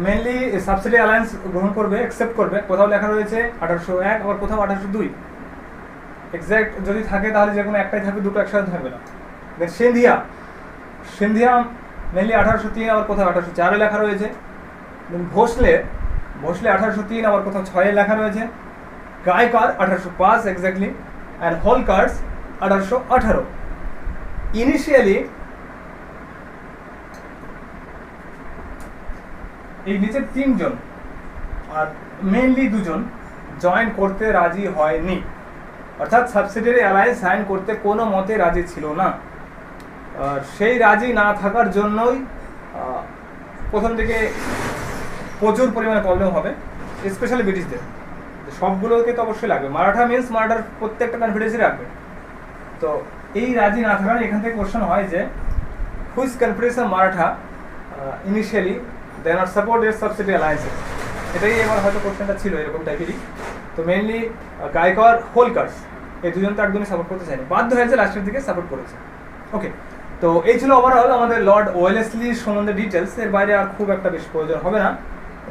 মেনলি সাবসিডি অ্যালায়েন্স গ্রহণ করবে, অ্যাকসেপ্ট করবে। কোথাও লেখা রয়েছে 1801, আবার কোথাও 1802। এক্স্যাক্ট যদি থাকে তাহলে যে কোনো একটাই থাকবে, দুটো একসাথে থাকবে না। দেন সিন্ধিয়া মেনলি 1803, আবার কোথাও 1804 লেখা রয়েছে। দেন ভোসলে 1803, আবার কোথাও 6 লেখা রয়েছে। Gaikwad 1805 exactly, and হোলকার্স 1818। ইনিশিয়ালি এই নিচের 3জন আর মেনলি 2জন জয়েন করতে রাজি হয়নি, অর্থাৎ সাবসিডিয়ারি অ্যালায়েন্স সাইন করতে কোনো মতে রাজি ছিল না। আর সেই রাজি না থাকার জন্যই প্রথম থেকে প্রচুর পরিমাণে প্রবলেম হবে, স্পেশালি ব্রিটিশদের। সবগুলোকে তো অবশ্যই লাগবে, মারাঠা মিন্স মারাঠার প্রত্যেকটা কনফেডারেসি রাখবে। তো এই রাজি না থাকার এখান থেকে কোশ্চেন হয় যে which confederation Maratha initially they not support এর সাবসিডি অ্যালায়েন্সেস। এটাই এবার হয়তো কোশ্চেনটা ছিল এরকম টাইপেরই। তো মেনলি গায়কর, হোলকার্স এই 2জন তো একদমই সাপোর্ট করতে চায়নি, বাধ্য হয়েছে লাস্টের দিকে সাপোর্ট করেছে। ওকে, তো এই ছিল ওভারঅল আমাদের লর্ড ওয়েলেসলি সম্বন্ধে ডিটেলস। এর বাইরে আর খুব একটা বেশি প্রয়োজন হবে না,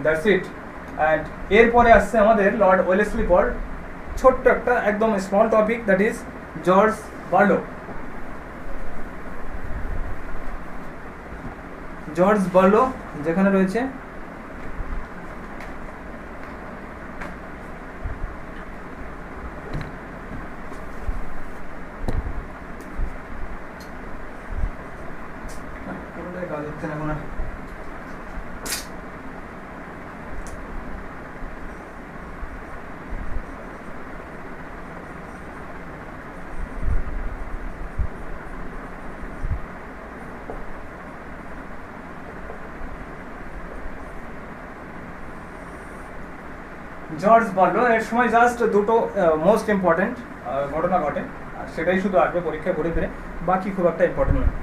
দ্যাটস ইট। অ্যান্ড এরপরে আসছে আমাদের লর্ড ওয়েলেসলি পর ছোট্ট একটা একদম small topic, that is George Barlow. George Barlow যেখানে রয়েছে কাজ হচ্ছে না এখন আর। জর্জ বার্লো এর সময় জাস্ট দুটো মোস্ট ইম্পর্টেন্ট ঘটনা ঘটে, আর সেটাই শুধু আসবে পরীক্ষায় ঘুরে ফিরে, বাকি খুব একটা ইম্পর্টেন্ট নয়।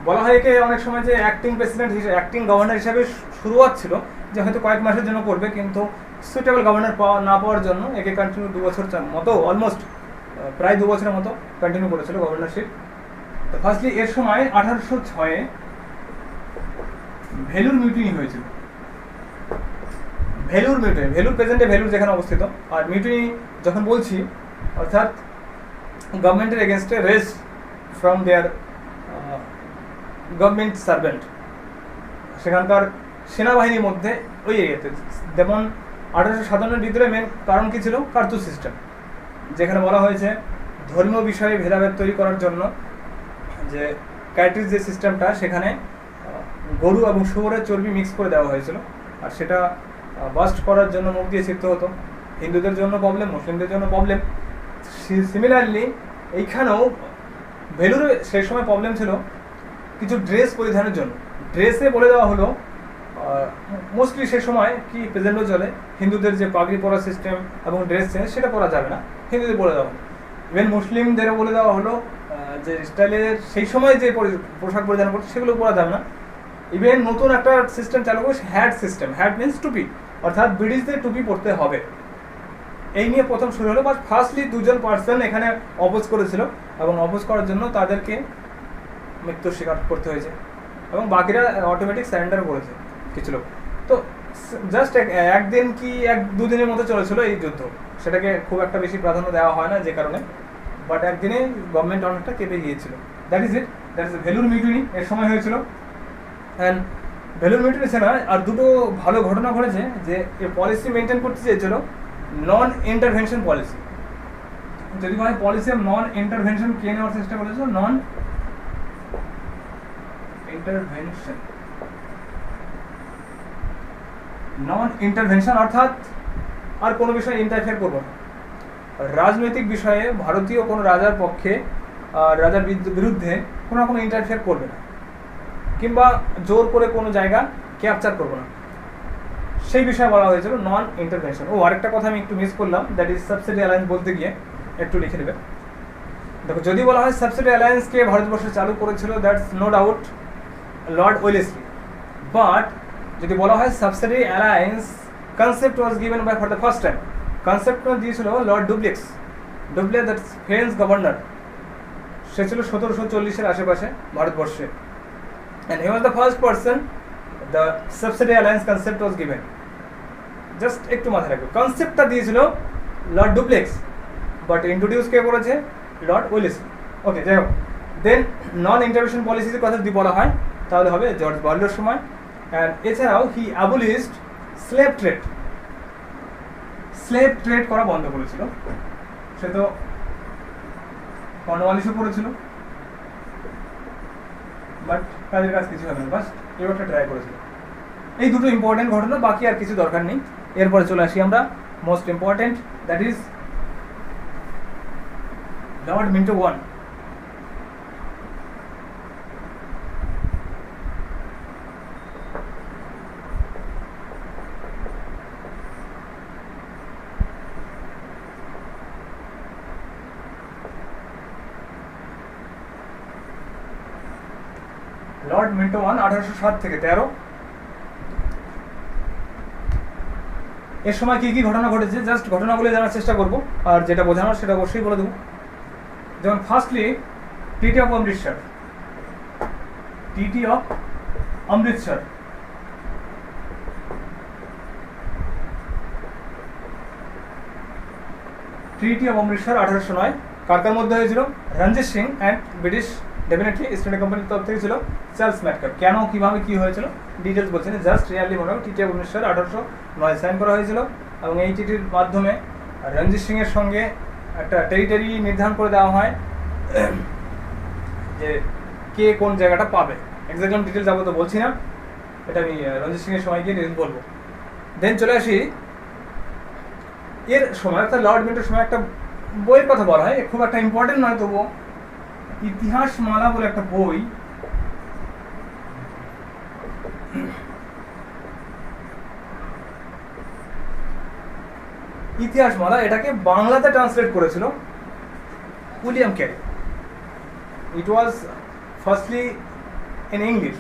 বলা হয় একে অনেক সময় যে অ্যাক্টিং প্রেসিডেন্ট হিসেবে, অ্যাক্টিং গভর্নর হিসেবে শুরুয়াত ছিল, যে হয়তো কয়েক মাসের জন্য করবে, কিন্তু সুইটেবল গভর্নর না পাওয়ার জন্য একে কন্টিনিউ 2 বছর মতো, অলমোস্ট প্রায় 2 বছরের মতো কন্টিনিউ করেছিল গভর্নরশিপ। তো ফার্স্টলি এর সময় 1806 ভেলুর মিউটিনি হয়েছিল। ভেলুর মিউটিনি, ভেলুর প্রেজেন্টে ভেলুর যেখানে অবস্থিত, আর মিউটিনি যখন বলছি অর্থাৎ গভর্নমেন্টের এগেনস্টে rage from their government servant. সেখানকার সেনাবাহিনীর মধ্যে ওই এরিয়াতে যেমন 1857 বিদ্রোহের মেন কারণ কি ছিল? কার্তুজ সিস্টেম, যেখানে বলা হয়েছে ধর্মীয় বিষয়ে ভেদাভেদ তৈরি করার জন্য যে কার্তুজ যে সিস্টেমটা, সেখানে গরু এবং শুয়োরের চর্বি মিক্স করে দেওয়া হয়েছিল, আর সেটা বাস্ট করার জন্য মুখ দিয়ে ছিটতে হতো। হিন্দুদের জন্য প্রবলেম, মুসলিমদের জন্য প্রবলেম। সিমিলারলি এইখানেও ভেলুরে সেই সময় প্রবলেম ছিল কিছু ড্রেস পরিধানের জন্য। ড্রেসে বলে দেওয়া হলো মোস্টলি সে সময় কি প্রেজেন্টও চলে, হিন্দুদের যে পাগড়ি পরা সিস্টেম এবং ড্রেস চেঞ্জ সেটা পরা যাবে না, হিন্দুদের বলে দেওয়া হলো। ইভেন মুসলিমদেরও বলে দেওয়া হলো যে স্টাইলের সেই সময় যে পোশাক পরিধান করছে সেগুলো পরা যাবে না। ইভেন নতুন একটা সিস্টেম চালু করে হ্যাট সিস্টেম, হ্যাট মিনস টুপি, অর্থাৎ ব্রিটিশদের টুপি পরতে হবে। এই নিয়ে প্রথম শুরু হলো, বাট ফার্স্টলি দুজন পার্সন এখানে অপোজ করেছিল এবং অপোজ করার জন্য তাদেরকে মৃত্যুর স্বীকার করতে হয়েছে এবং বাকিরা অটোমেটিক স্যারেন্ডার করেছে কিছু লোক। তো জাস্ট একদিন কি দুদিনের মতো চলেছিল এই যুদ্ধ, সেটাকে খুব একটা বেশি প্রাধান্য দেওয়া হয় না যে কারণে, বাট একদিনে গভর্নমেন্ট অনেকটা কেঁপে গিয়েছিল। দ্যাট ইজ ভেলুর মিউটিনি এর সময় হয়েছিল। অ্যান্ড ভেলুর মিউটিনি না, আর দুটো ভালো ঘটনা ঘটেছে যে এ পলিসি মেনটেন করতে চেয়েছিল নন ইন্টারভেনশন পলিসি। যদি মানে পলিসি অফ নন ইন্টারভেনশন কে নেওয়ার চেষ্টা করেছিল? নন ইন্টারভেনশন, নন ইন্টারভেনশন অর্থাৎ আর কোনো বিষয়ে ইন্টারফেয়ার করবো না। রাজনৈতিক বিষয়ে ভারতীয় কোনো রাজার পক্ষে রাজার বিরুদ্ধে কোনো রকম ইন্টারফেয়ার করবে না, কিংবা জোর করে কোনো জায়গা ক্যাপচার করবো না, সেই বিষয়ে বলা হয়েছিল নন ইন্টারভেনশন। আরেকটা কথা আমি একটু মিস করলাম, দ্যাট ইজ সাবসিডি অ্যালায়েন্স বলতে গিয়ে একটু লিখে দেবে। দেখো, যদি বলা হয় সাবসিডি অ্যালায়েন্সকে ভারতবর্ষে চালু করেছিল, that's no doubt Lord Wellesley. But যদি বলা হয় subsidy alliance concept was given by for the first time, কনসেপ্টটা দিয়েছিল Lord Dupleix, that's French governor. সে ছিল 1740-এর আশেপাশে ভারতবর্ষে, and he was the first person the subsidy alliance concept was given. Just একটু মাথায় রাখবে, কনসেপ্টটা দিয়েছিল লর্ড ডুপ্লেক্স, বাট ইন্ট্রোডিউস কে করেছে? Lord Wellesley. ওকে, যাই হোক, দেন নন ইন্টারভেনশন পলিসির কথা যদি বলা হয় তাহলে হবে জর্জ বার্লোর সময়। অ্যান্ড এছাড়াও he abolished slave trade, slave trade করা বন্ধ করেছিল। সে তো কর্নওয়ালিসও করেছিল, বাট তাদের কাজ কিছু হবে না, বাস এবারটা ট্রাই করেছিল। এই দুটো ইম্পর্টেন্ট ঘটনা, বাকি আর কিছু দরকার নেই। এরপরে চলে আসি আমরা most important, that is Lord Minto one. Lord Minto one 1807 থেকে 13। এর সময় কি কি ঘটনা ঘটেছে জাস্ট ঘটনাগুলো জানার চেষ্টা করব, আর যেটা বোঝানোর সেটা অবশ্যই বলে দেবো। যেমন firstly treaty of Amritsar, treaty of Amritsar. Treaty of Amritsar 1809 কার মধ্যে হয়েছিল? Ranjit Singh and British, definitely East India কোম্পানির তরফ থেকে ছিল চার্লস ম্যাটকাপ। কেন, কিভাবে, কি হয়েছিল ডিটেলস বলছেন, জাস্ট রিয়ালি মনে হয় ট্রিটি অফ অমৃতসর 1809 সাইন করা হয়েছিল, এবং এই চিঠির মাধ্যমে রঞ্জিত সিং এর সঙ্গে একটা টেরিটরি নির্ধারণ করে দেওয়া হয় যে কে কোন জায়গাটা পাবে। এক্সাক্ট ডিটেলস যাবো তো বলছি না, এটা আমি রঞ্জিত সিং এর সময় গিয়ে ডিটেলস বলবো। দেন চলে আসি এর সময়, অর্থাৎ লর্ড মিন্টোর সময় একটা বইয়ের কথা বলা হয়, খুব একটা ইম্পর্টেন্ট নয়, তবুও ইতিহাস মালা বলে একটা বই, ইতিহাস মালা, এটাকে বাংলাতে ট্রান্সলেট করেছিল William Carey. It was firstly in English,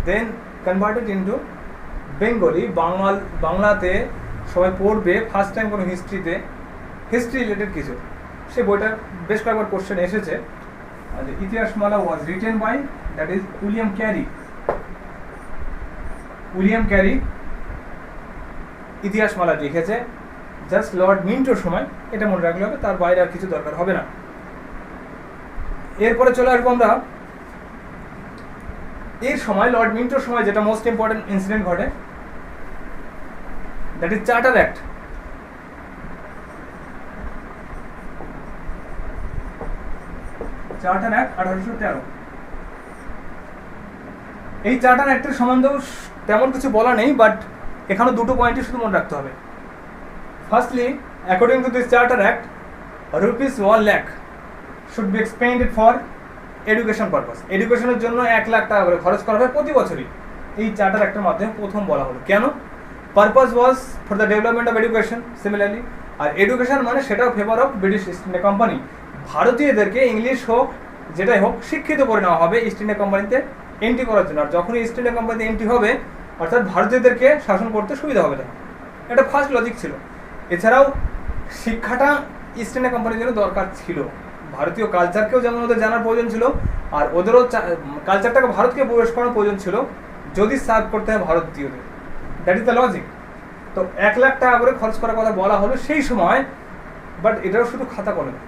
then converted into Bengali. বাংলাতে সবাই পড়বে ফার্স্ট টাইম কোনো হিস্ট্রি রিলেটেড কিছু, সে বইটার বেশ কয়েকবার কোশ্চেন এসেছে। Itihasmala was written by, that is William Carey. William Carey Itihasmala লিখেছে জাস্ট লর্ড মিন্টোর সময়, এটা মনে রাখলে হবে, তার বাইরে আর কিছু দরকার হবে না। এরপরে চলে আসবো আমরা এর সময়, লর্ড মিন্টোর সময় যেটা মোস্ট ইম্পর্টেন্ট ইনসিডেন্ট ঘটে, that is charter act. Charter act 1813। এই চার্টার অ্যাক্টের সম্বন্ধেও তেমন কিছু বলা নেই, বাট এখানে দুটো পয়েন্টই শুধু মনে রাখতে হবে। Firstly, according to this charter act, ₹1,00,000 should be expended for education purpose. এডুকেশনের জন্য 1,00,000 টাকা করে খরচ করা হবে প্রতি বছরই। এই চার্টার অ্যাক্টের মাধ্যমে প্রথম বলা হলো। কেন? Purpose was for the development of education similarly. আর এডুকেশন মানে সেটাও favour of British East India company. ভারতীয়দেরকে ইংলিশ হোক যেটাই হোক শিক্ষিত করে নেওয়া হবে ইস্ট ইন্ডিয়া কোম্পানিতে এন্ট্রি করার জন্য। আর যখনই ইস্ট ইন্ডিয়া কোম্পানিতে এন্ট্রি হবে, অর্থাৎ ভারতীয়দেরকে শাসন করতে সুবিধা হবে তখন। এটা ফার্স্ট লজিক ছিল। এছাড়াও শিক্ষাটা ইস্ট ইন্ডিয়া কোম্পানির জন্য দরকার ছিল। ভারতীয় কালচারকেও যেমন ওদের জানার প্রয়োজন ছিল, আর ওদেরও কালচারটাকে ভারতকে প্রবেশ করার প্রয়োজন ছিল যদি সার্ভ করতে হয় ভারতীয়দের। That is the logic. তো 1,00,000 টাকা করে খরচ করার কথা বলা হলো সেই সময়, বাট এটাও শুধু খাতা কলমে।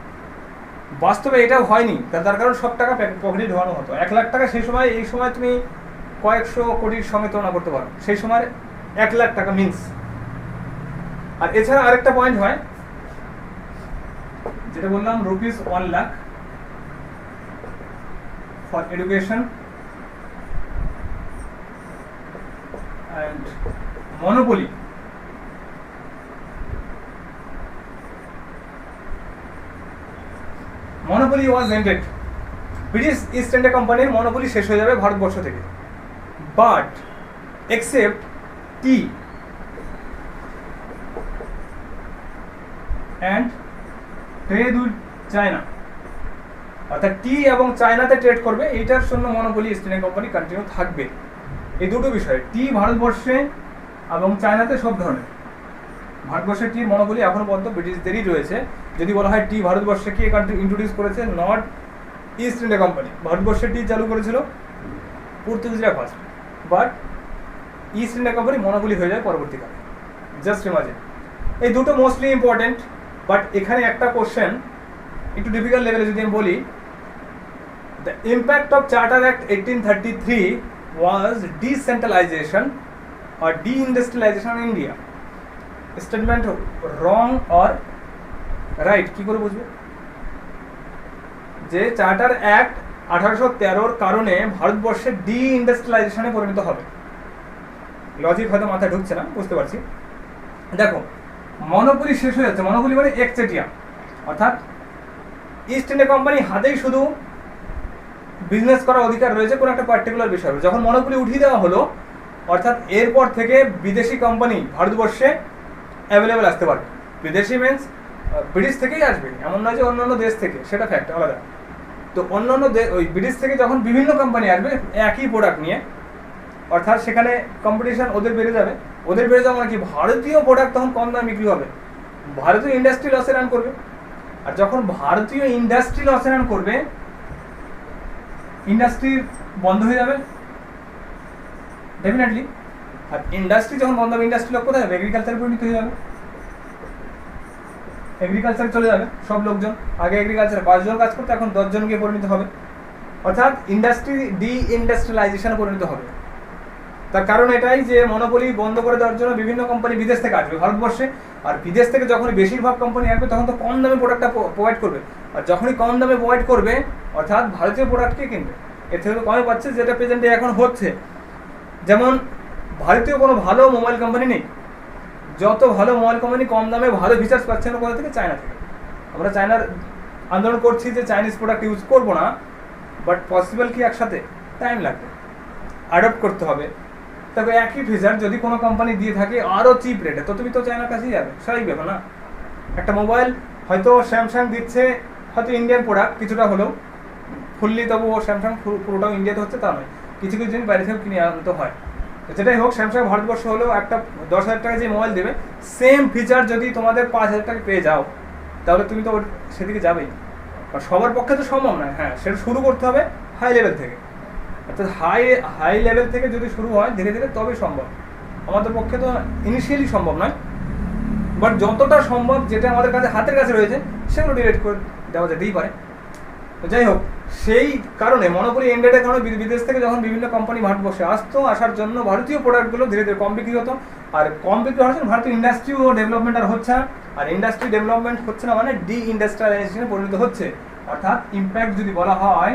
বাস্তবে এটাও হয়নি, তার কারণ সব টাকা পকেটে ঢোকানো হতো। 1,00,000 টাকা সেই সময়, এই সময় তুমি কয়েকশো কোটির সঙ্গে তুলনা করতে পারো। সেই সময় 1,00,000 টাকা মিনস। আর এছাড়া আরেকটা পয়েন্ট হয়, যেটা বললাম ₹1,00,000 for education and monopoly. Monopoly was ended. British East India কোম্পানির মনোপলি শেষ হয়ে যাবে ভারতবর্ষ থেকে, but except T and trade with China. অর্থাৎ টি এবং চায়নাতে ট্রেড করবে, এইটার জন্য monopoly east India company continue থাকবে। এই দুটো বিষয়, টি ভারতবর্ষে এবং চায়নাতে সব ধরনের। ভারতবর্ষের টির মনোপলি এখনো পর্যন্ত ব্রিটিশদেরই রয়েছে। যদি বলা হয় টি ভারতবর্ষে কে কান্ট্রি ইন্ট্রোডিউস করেছে, নট ইস্ট ইন্ডিয়া কোম্পানি। ভারতবর্ষে টি চালু করেছিল পর্তুগিজরা first, but East India company monopoly হয়ে যায় পরবর্তীকালে। Just imagine. এই দুটো মোস্টলি ইম্পর্টেন্ট, বাট এখানে একটা কোশ্চেন একটু ডিফিকাল্ট লেভেলে যদি আমি বলি, the impact of charter act 1833 was decentralization or deindustrialization in India. Statement wrong or right? কি করে বুঝবো যে চার্টার অ্যাক্ট 1813 কারণে ভারতবর্ষে ডিইন্ডাস্ট্রিয়ালাইজেশনে পরিণত হবে? লজিক হয়তো মাথায় ঢুকছে না, বুঝতে পারছি। দেখো, মনোপলি শেষ হয়ে যাচ্ছে। মনোপলি মানে একচেটিয়া, অর্থাৎ ইস্ট ইন্ডিয়া কোম্পানি হাতেই শুধু বিজনেস করার অধিকার রয়েছে কোনো একটা পার্টিকুলার বিষয়। যখন মনোপলি উঠিয়ে দেওয়া হলো, অর্থাৎ এরপর থেকে বিদেশি কোম্পানি ভারতবর্ষে অ্যাভেলেবেল আসতে পারবে। বিদেশি মিনস ব্রিটিশ থেকেই আসবে, এমন নয় যে অন্যান্য দেশ থেকে, সেটা ফ্যাক্ট আলাদা। তো অন্যান্য ওই ব্রিটিশ থেকে যখন বিভিন্ন কোম্পানি আসবে একই প্রোডাক্ট নিয়ে, অর্থাৎ সেখানে কম্পিটিশন ওদের বেড়ে যাবে। ওদের বেড়ে যাওয়া মানে কি, ভারতীয় প্রোডাক্ট তখন কম দামে বিক্রি হবে, ভারতীয় ইন্ডাস্ট্রি লসে রান করবে। আর যখন ভারতীয় ইন্ডাস্ট্রি লসে রান করবে, ইন্ডাস্ট্রি বন্ধ হয়ে যাবে ডেফিনেটলি। আর ইন্ডাস্ট্রি যখন বন্ধ হবে, ইন্ডাস্ট্রি লোক কোথায় যাবে? এগ্রিকালচার পরিণত হয়ে যাবে, এগ্রিকালচার চলে যাবে সব লোকজন। আগে এগ্রিকালচার 5 জন কাজ করতে, এখন 10 জন গিয়ে পরিণত হবে। অর্থাৎ ইন্ডাস্ট্রি ডিইন্ডাস্ট্রিয়ালাইজেশনে পরিণত হবে। তার কারণ এটাই যে মনোপলি বন্ধ করে দেওয়ার জন্য বিভিন্ন কোম্পানি বিদেশ থেকে আসবে ভারতবর্ষে। আর বিদেশ থেকে যখন বেশিরভাগ কোম্পানি আসবে, তখন তো কম দামে প্রোডাক্টটা প্রোভাইড করবে। আর যখনই কম দামে প্রোভাইড করবে, অর্থাৎ ভারতীয় প্রোডাক্টকে কিনবে। এর থেকে তো কমে পাচ্ছে, যেটা প্রেজেন্টে এখন হচ্ছে। যেমন ভারতীয় কোনো ভালো মোবাইল কোম্পানি নেই। যত ভালো মোবাইল কোম্পানি কম দামে ভালো ফিচার্স পাচ্ছে না কোথা থেকে? চায়না থেকে। আমরা চায়নার আন্দোলন করছি যে চাইনিজ প্রোডাক্ট ইউজ করবো না, বাট পসিবল কি? একসাথে টাইম লাগবে, অ্যাডপ্ট করতে হবে। তবে একই ফিচার যদি কোনো কোম্পানি দিয়ে থাকে আরও চিপ রেটে, তো তুমি তো চায়নার কাছেই যাবে, স্বাভাবিক ব্যাপার না? একটা মোবাইল হয়তো স্যামসাং দিচ্ছে, হয়তো ইন্ডিয়ান প্রোডাক্ট কিছুটা হলেও, ফুললি তবুও স্যামসাং পুরোটাও ইন্ডিয়াতে হচ্ছে তা নয়, কিছু কিছু জিনিস বাইরে থেকেও কিনে আনতে হয়। যেটাই হোক, স্যামসাং ভারতবর্ষ হলেও একটা 10,000 টাকা যে মোবাইল দেবে, সেম ফিচার যদি তোমাদের 5,000 টাকা পেয়ে যাও, তাহলে তুমি তো সেদিকে যাবেই। আর সবার পক্ষে তো সম্ভব নয়। হ্যাঁ, সেটা শুরু করতে হবে হাই লেভেল থেকে। অর্থাৎ হাই লেভেল থেকে যদি শুরু হয় ধীরে ধীরে, তবে সম্ভব। আমাদের পক্ষে তো ইনিশিয়ালি সম্ভব নয়, বাট যতটা সম্ভব যেটা আমাদের কাছে হাতের কাছে রয়েছে সেগুলো ডিরেক্ট করে দেওয়া যেতেই পারে। তো যাই হোক, সেই কারণে মনোপলি এন্ডেডের কারণে বিদেশ থেকে যখন বিভিন্ন কোম্পানি ভারতবর্ষে আসতো, আসার জন্য ভারতীয় প্রোডাক্টগুলো ধীরে ধীরে কম বিক্রি হতো। আর কম বিক্রি হওয়ার জন্য ভারতীয় ইন্ডাস্ট্রিও ডেভেলপমেন্ট আর হচ্ছে না। আর ইন্ডাস্ট্রি ডেভেলপমেন্ট হচ্ছে না মানে ডি ইন্ডাস্ট্রিয়ালাইজেশনে পরিণত হচ্ছে। অর্থাৎ ইম্প্যাক্ট যদি বলা হয়,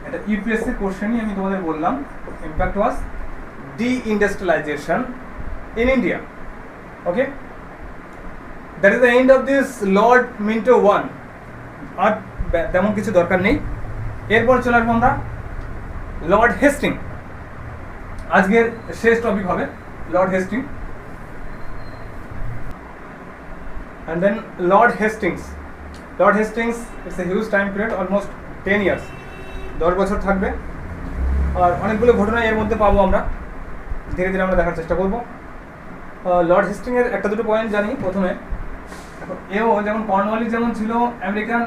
এটা ইউপিএসসি কোশ্চেনই আমি তোমাদের বললাম, impact was D industrialisation in India. Okay, that is the end of this Lord Minto 1। আর তেমন কিছু দরকার নেই। এরপর চলে আসবো আমরা লর্ড হেস্টিং। আজকের শেষ টপিক হবে Lord Hasting. And then Lord Hastings. Lord Hastings it's a huge time period, almost 10 years, 10 বছর থাকবে। আর অনেকগুলো ঘটনা এর মধ্যে পাবো আমরা, ধীরে ধীরে আমরা দেখার চেষ্টা করবো। লর্ড হেস্টিংয়ের একটা দুটো পয়েন্ট জানি প্রথমে। এও যেমন কর্নওয়ালিস যেমন ছিল আমেরিকান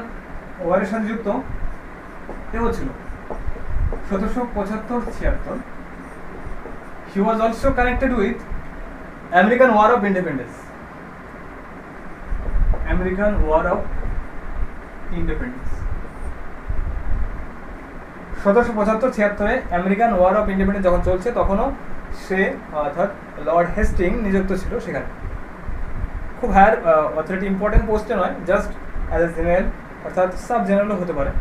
ওয়ারের সাথে যুক্ত, এও ছিল 1775-76। He was also connected with American war of independence. American war of independence 1775-76-এ আমেরিকান ওয়ার অফ ইন্ডিপেন্ডেন্স যখন চলছে, তখনও সে অর্থাৎ লর্ড হেস্টিং নিযুক্ত ছিল সেখানে। খুব হায়ার অথরিটি, ইম্পর্টেন্ট পোস্টে নয়, জাস্ট অ্যাজ এ জেনারেল, অর্থাৎ সাব জেনারেলও হতে পারে,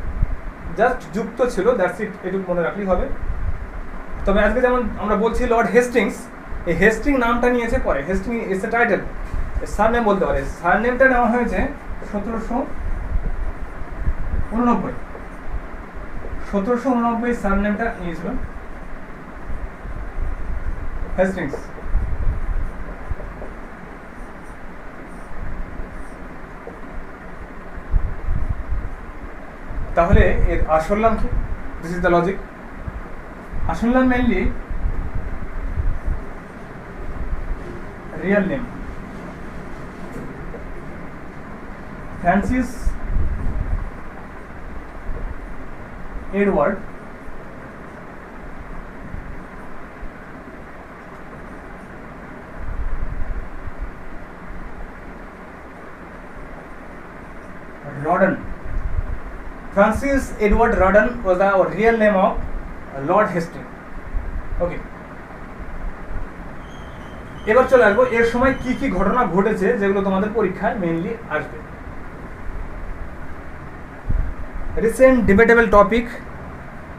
জাস্ট যুক্ত ছিল, দ্যাটস ইট, এটুকু মনে রাখলেই হবে। তবে আজকে যেমন আমরা বলছি লর্ড হেস্টিংস, এই হেস্টিং নামটা নিয়েছে পরে, Hasting is a title, surname বলতে পারে। সার নেমটা নেওয়া হয়েছে 1789। 1789 সার নেমটা নিয়েছিল হেস্টিংস। তাহলে এর আসল নাম কি? This is the logic. আসল নাম mainly real name Francis Edward Rawdon. Francis Edward Rawdon was the real name of Lord Hastings. Okay. এবার চলে আসবো এর সময় কি কি ঘটনা ঘটেছে যেগুলো তোমাদের পরীক্ষায় মেইনলি আসবে। Recent debatable topic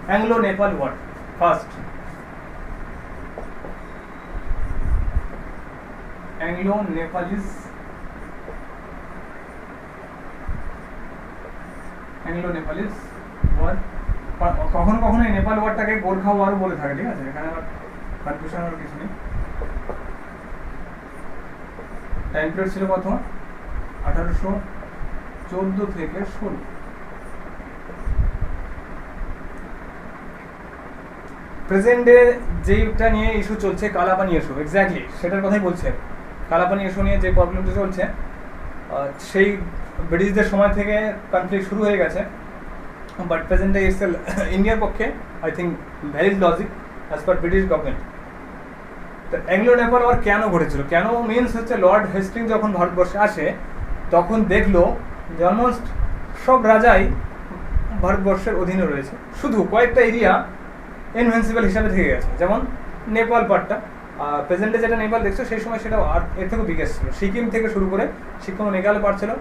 Anglo Nepal war. First, Anglo Nepalese Anglo Nepalese war. কখনো কখনো এই নেপাল ওয়ারটাকে গোর্খা ওয়ারও বলে থাকে, ঠিক আছে, এখানে আমার কনফিউশন আর কিছু নেই। টাইম পিরিয়ড ছিল কত? 1814 থেকে 16। প্রেজেন্ট ডে যেটা নিয়ে ইস্যু চলছে, কালাপানি ইস্যু, এক্স্যাক্টলি সেটার কথাই বলছে। কালাপানি ইস্যু নিয়ে যে প্রবলেমটা চলছে, সেই ব্রিটিশদের সময় থেকে কনফ্লিক্ট শুরু হয়ে গেছে। বাট প্রেজেন্ট ডে ইটস ইন্ডিয়ার পক্ষে I think valid logic as per British government. তো অ্যাংলো নেপাল ওয়ার কেন ঘটেছিল? কেন মিনস হচ্ছে লর্ড হেস্টিং যখন ভারতবর্ষে আসে তখন দেখলো যে অলমোস্ট সব রাজাই ভারতবর্ষের অধীনে রয়েছে, শুধু কয়েকটা এরিয়া ইনভেন্সিবল হিসাবে থেকে গেছে, যেমন নেপাল পার্টটা। প্রেজেন্টে যেটা নেপাল দেখছো সেই সময় সেটা আর এর থেকেও বিগেস্ট ছিল। সিকিম থেকে শুরু করে, সিকিম মেঘালয় পার্ট ছিল,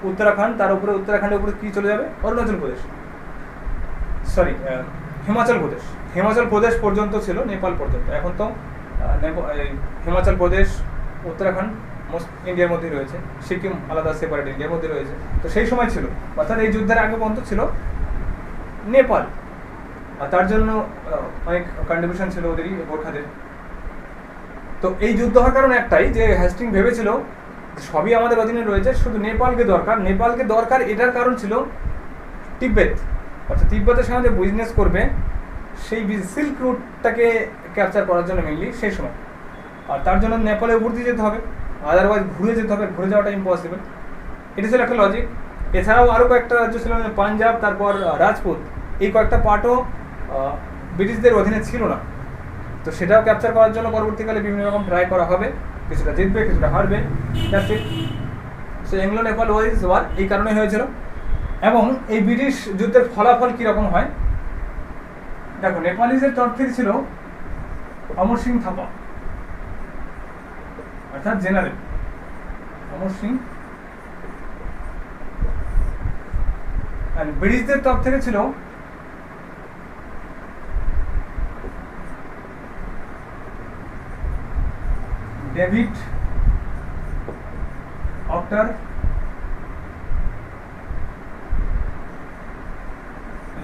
উত্তরাখণ্ড, তার উপরে উত্তরাখণ্ডের উপরে কী চলে যাবে? অরুণাচল প্রদেশ, সরি হিমাচল প্রদেশ। হিমাচল প্রদেশ পর্যন্ত ছিল নেপাল পর্যন্ত। এখন তো হিমাচল প্রদেশ, উত্তরাখণ্ড মোস্ট ইন্ডিয়ার মধ্যেই রয়েছে, সিকিম আলাদা সেপারেট ইন্ডিয়ার মধ্যে রয়েছে। তো সেই সময় ছিল, অর্থাৎ এই যুদ্ধের আগে পর্যন্ত ছিল নেপাল। আর তার জন্য অনেক কন্ট্রিবিউশন ছিল ওদেরই, গোর্খাদের। তো এই যুদ্ধ হওয়ার কারণ একটাই, যে হেস্টিং ভেবেছিল সবই আমাদের অধীনে রয়েছে, শুধু নেপালকে দরকার। নেপালকে দরকার এটার কারণ ছিল তিব্বত, অর্থাৎ তিব্বতের সঙ্গে বিজনেস করবে, সেই সিল্ক রুটটাকে ক্যাপচার করার জন্য মেনলি সেই সময়। আর তার জন্য নেপালের উপর দিয়ে যেতে হবে, আদারওয়াইজ ঘুরে যেতে হবে, ঘুরে যাওয়াটা ইম্পসিবল। এটা ছিল একটা লজিক। এছাড়াও আরও কয়েকটা রাজ্য ছিল, পাঞ্জাব, তারপর রাজপুত, এই কয়েকটা পার্টও ব্রিটিশদের অধীনে ছিল না। তো সেটাও ক্যাপচার করার জন্য পরবর্তীকালে বিভিন্ন রকম ট্রাই করা হবে, কিছুটা জিতবে, কিছুটা হারবে, that's it. So Anglo Nepal war এই কারণে হয়েছিল। এবং এই ব্রিটিশ যুদ্ধের ফলাফল কীরকম হয় দেখো, নেপালিজের তরফ থেকে ছিল অমর সিং থাপা অর্থাৎ জেনারেল অমর সিং, আর ব্রিটিশদের তরফ থেকে ছিল David octa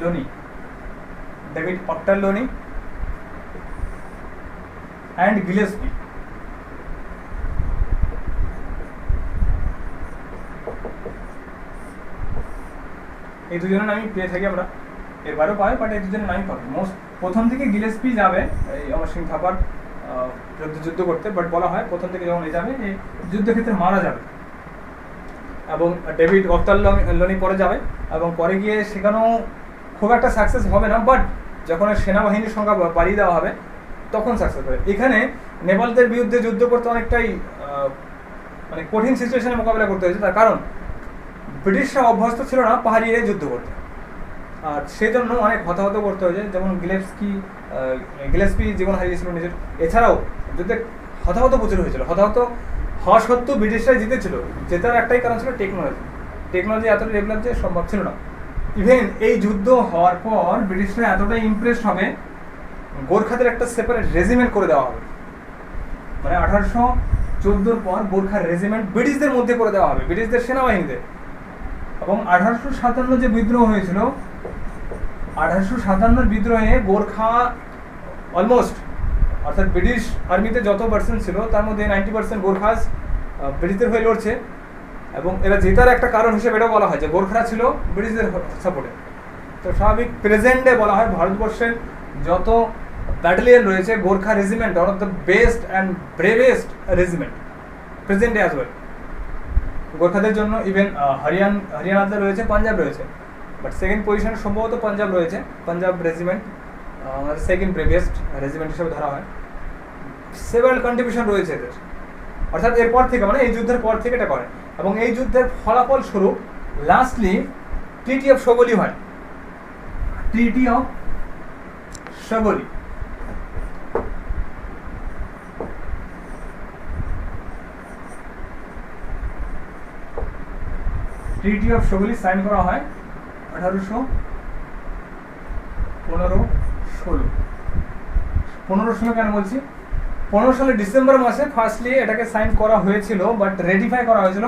lonely, David octa lonely and Gillespie. এই দুজনের নামই পেয়ে থাকি আমরা, এবারও পাই, বাট এই দুজনের নামই পাবে মোস্ট। প্রথম দিকে গিলেস্পি যাবে এই অমর সিং থাপার যুদ্ধ করতে, বাট বলা হয় প্রথম থেকে যখন যাবে এই যুদ্ধক্ষেত্রে মারা যাবে, এবং ডেভিড অক্টার লোনি পরে যাবে, এবং পরে গিয়ে সেখানেও খুব একটা সাকসেস হবে না, বাট যখন সেনাবাহিনীর সংখ্যা বাড়িয়ে দেওয়া হবে তখন সাকসেস হবে। এখানে নেপালদের বিরুদ্ধে যুদ্ধ করতে অনেকটাই মানে কঠিন সিচুয়েশনের মোকাবিলা করতে হয়েছে, তার কারণ ব্রিটিশরা অভ্যস্ত ছিল না পাহাড়ি এরিয়ায় যুদ্ধ করতে, আর সেই জন্য অনেক হতাহত করতে হয়েছে, যেমন গিলেস্পি জীবন হারিয়েছিল নিজের। এছাড়াও যুদ্ধে হতাহত প্রচুর হয়েছিল, হতাহত হওয়া সত্ত্বেও ব্রিটিশরাই জিতেছিল। জেতার একটাই কারণ ছিল টেকনোলজি এতটা ডেভেলপ যে সম্ভব ছিল না। ইভেন এই যুদ্ধ হওয়ার পর ব্রিটিশরা এতটাই ইমপ্রেসড হবে, গোর্খাদের একটা সেপারেট রেজিমেন্ট করে দেওয়া হবে, মানে 1814 পর গোর্খা রেজিমেন্ট ব্রিটিশদের মধ্যে করে দেওয়া হবে, ব্রিটিশদের সেনাবাহিনীতে। এবং 1857 যে বিদ্রোহ হয়েছিল, 1857 বিদ্রোহে গোর্খা অলমোস্ট, অর্থাৎ ব্রিটিশ আর্মিতে যত পার্সেন্ট ছিল তার মধ্যে 90% গোর্খাস ব্রিটিশদের হয়ে লড়ছে, এবং এরা জেতার একটা কারণ হিসেবে এটাও বলা হয় যে গোর্খারা ছিল ব্রিটিশদের সাপোর্টে। তো স্বাভাবিক প্রেজেন্টে বলা হয় ভারতবর্ষের যত ব্যাটালিয়ন রয়েছে, Gorkha regiment one of the best and bravest regiment প্রেজেন্টে অ্যাজ ওয়েল। গোর্খাদের জন্য ইভেন হরিয়ানাতে রয়েছে, পাঞ্জাব রয়েছে, বাট সেকেন্ড পজিশনে সম্ভবত পাঞ্জাব রয়েছে। পাঞ্জাব রেজিমেন্ট আমাদের সেকেন্ড ব্রেভেস্ট রেজিমেন্ট হিসেবে ধরা হয়। সেভারাল কন্ট্রিবিউশন রয়েছে এদের, অর্থাৎ এরপর থেকে মানে এই যুদ্ধের পর থেকে এটা করে। এবং এই যুদ্ধের ফলাফল স্বরূপ লাস্টলি ট্রিটি অফ সগলি হয়, treaty of Sugauli. Treaty of Sugauli sign করা হয় 1815-16 কেন বলছি, 15 সালের ডিসেম্বর মাসে ফার্স্টলি এটাকে সাইন করা হয়েছিল, বাট রেটিফাই করা হয়েছিল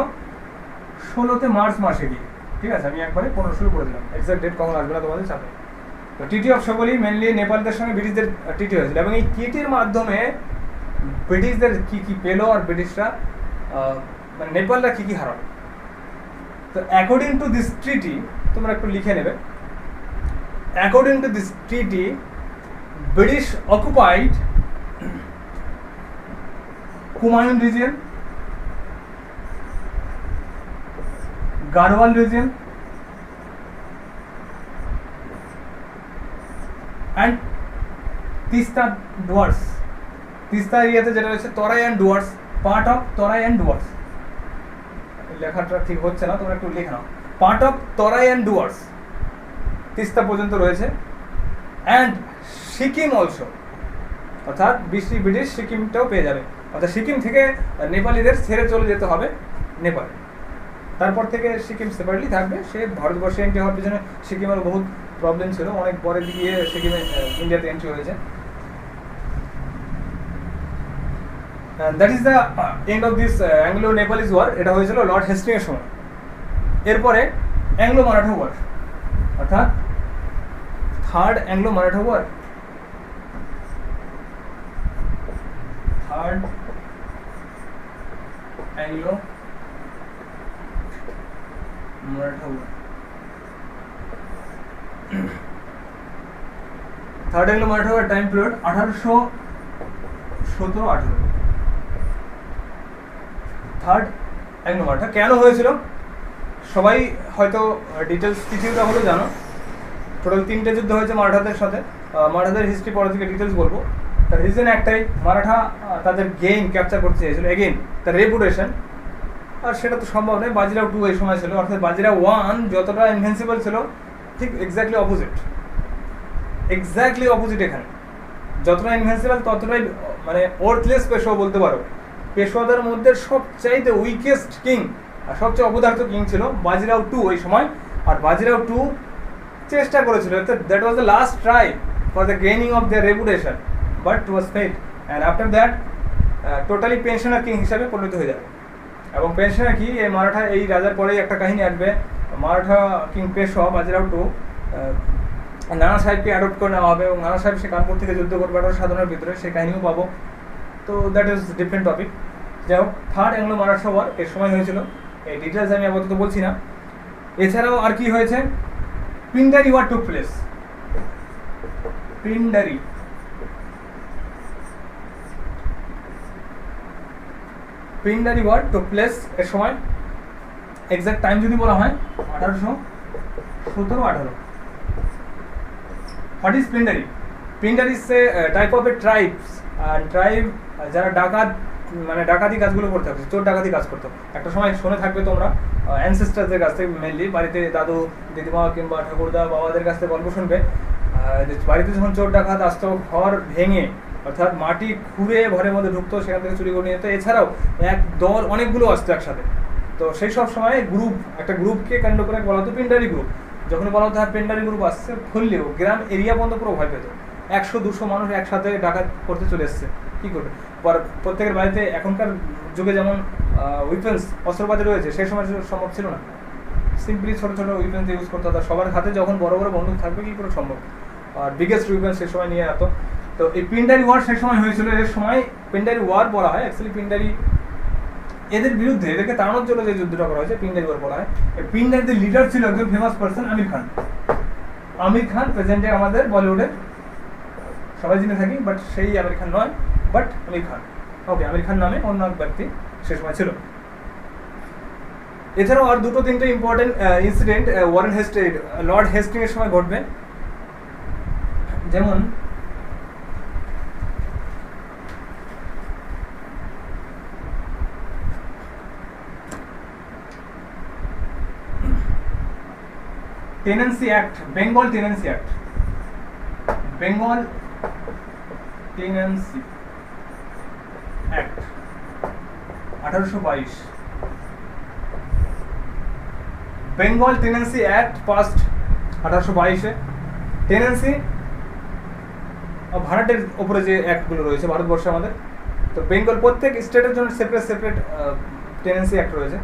16 মার্চ মাসে গিয়ে। ঠিক আছে, আমি একবারে 15 করে দিলাম, এক্সাক্ট ডেট কখন আসবে না তোমাদের সাথে। তো ট্রিটি অফ সগলি মেনলি নেপালদের সঙ্গে ব্রিটিশদের ট্রিটি হয়েছিল, এবং এই ট্রিটির মাধ্যমে ব্রিটিশদের কি কি পেলো আর ব্রিটিশরা মানে নেপালরা কি কি হারালো। তো অ্যাকর্ডিং টু দিস ট্রিটি, তোমরা একটু লিখে নেবে, according to this treaty British occupied Kumaon region, Garhwal region and Teesta Duars. Teesta এরিয়াতে যেটা রয়েছে Terai and Duars, part of Terai and Duars. লেখাটা ঠিক হচ্ছে না, তোমরা একটু লিখে নাও। Part of Terai and Duars Teesta পর্যন্ত রয়েছে, অ্যান্ড সিকিম অলসো, অর্থাৎ ব্রিটিশ সিকিমটাও পেয়ে যাবে। অর্থাৎ সিকিম থেকে নেপালিদের ছেড়ে চলে যেতে হবে নেপালে, তারপর থেকে সিকিম সেপারেটলি থাকবে। সে ভারতবর্ষে এন্ট্রি হওয়ার পিছনে সিকিমের বহুত প্রবলেম ছিল, অনেক পরে গিয়ে সিকিমে ইন্ডিয়াতে এন্ট্রি হয়েছে। That is the end of this Anglo Nepalese war. এটা হয়েছিল লর্ড হেস্টিংয়ের সময়। এরপরে অ্যাংলো মারাঠা ওয়ার, অর্থাৎ third Anglo Maratha war, third Anglo Maratha war. Third Anglo Maratha war time period 1817-18। Third Anglo Maratha কেন হয়েছিল সবাই হয়তো ডিটেলস কিছুটা হলেও জানো। টোটাল 3টে যুদ্ধ হয়েছে মারাঠাদের সাথে, মারাঠাদের হিস্ট্রি পরে থেকে ডিটেলস বলবো। তার রিজন একটাই, মারাঠা তাদের গেইন ক্যাপচার করতে চেয়েছিল, এগেইন তার রেপুটেশন, আর সেটা তো সম্ভব নয়। বাজিরাও 2 এই সময় ছিল, অর্থাৎ বাজিরাও 1 যতটা ইনভেন্সিবল ছিল ঠিক এক্স্যাক্টলি অপোজিট এখানে। যতটা ইনভেন্সিবল ততটাই মানে ওয়ার্থলেস পেশোয়া বলতে পারো। পেশোয়াদের মধ্যে সবচাইতে উইকেস্ট কিং আর সবচেয়ে অপদার্থ কিং ছিল বাজিরাও 2 ওই সময়। আর বাজিরাও 2 চেষ্টা করেছিল, that was the last try for the gaining of the reputation, but was fade. And after that totally pensioner king হিসাবে পরিণত হয়ে যাবে। এবং পেনশনার কি এই মারাঠা, এই রাজার পরেই একটা কাহিনী আসবে, মারাঠা কিং পেশোয়া বাজিরাও 2 নানা সাহেবকে অ্যাডপ্ট করে নেওয়া হবে এবং নানা সাহেব সে কানপুর থেকে যুদ্ধ করবে একটা সাধনার ভিতরে, সেই কাহিনীও পাবো। তো দ্যাট ইজ ডিফারেন্ট টপিক। যাই হোক, থার্ড অ্যাংলো মারাঠা ওয়ার এর সময় হয়েছিল, এই ডিটেলস আমি আপাতত বলছি না। এছাড়াও আর কি হয়েছে, Pindari war took place. Pindari war took place এর সময় এক্সাক্ট টাইম যদি বলা হয় 1817-18। What is Pindari? Pindari is a type of a tribes, tribe যারা ডাকাত মানে ডাকাতি কাজগুলো করতে হবে, চোর ডাকাতি কাজ করতো। একটা সময় শুনে থাকবে তোমরা অ্যানসেস্টারদের কাছ থেকে, মেনলি বাড়িতে দাদু দিদিমা কিংবা ঠাকুরদা বাবাদের কাছ থেকে গল্প শুনবে, বাড়িতে যখন চোর ডাকাত আসতো ঘর ভেঙে, অর্থাৎ মাটি খুঁড়ে ঘরের মধ্যে ঢুকতো, সেখান থেকে চুরি করে নিয়ে যেত। এছাড়াও এক দল অনেকগুলো আসতো একসাথে। তো সেই সব সময় একটা গ্রুপকে কেন্দ্র করে বলা হতো পিন্ডারি গ্রুপ। যখন বলা হতো হ্যাঁ পিন্ডারি গ্রুপ আসছে, খুললেও গ্রাম এরিয়া পর্যন্ত পুরো ভয় পেত। 100-200 মানুষ একসাথে ডাকাত করতে চলে এসছে, কী করবে? প্রত্যেকের বাড়িতে এখনকার যুগে যেমন উইপেন্স অস্ত্রপাতি রয়েছে, সেই সময় সম্ভব ছিল না। সিম্পলি ছোটো ছোটো উইপেন্স ইউজ করতে হতো। সবার হাতে যখন বড় বড় বন্দুক থাকবে কী করে সম্ভব? আর বিগেস্ট উইপেন্স সেই সময় নিয়ে এত। তো এই পিন্ডারি ওয়ার সেই সময় হয়েছিল। এর সময় পিন্ডারি ওয়ার বলা হয় অ্যাকচুয়ালি। পিন্ডারি এদের বিরুদ্ধে, এদেরকে তাড়ানোর জন্য যে যুদ্ধটা করা হয়েছে পিন্ডারি ওয়ার বলা হয়। এই পিন্ডারিদের লিডার ছিল একজন ফেমাস পার্সন, আমির খান। আমির খান প্রেজেন্টে আমাদের বলিউডের সবাই জেনে থাকি, বাট সেই আমির খান নয়, বাট আমির খান। ওকে, আমির খান নামে অন্য এক ব্যক্তি সে সময় ছিল। এছাড়াও আর 2-3টে important incident Warren Hasting, lord Hasting এর সময় ঘটবে। যেমন tenancy act, Bengal tenancy act, Bengal tenancy act 1822। Bengal tenancy act passed 1822-এ। টেনেন্সি ভাড়াটের উপরে যে অ্যাক্টগুলো রয়েছে ভারতবর্ষে আমাদের, তো বেঙ্গল প্রত্যেক স্টেটের জন্য সেপারেট টেনেন্সি অ্যাক্ট রয়েছে।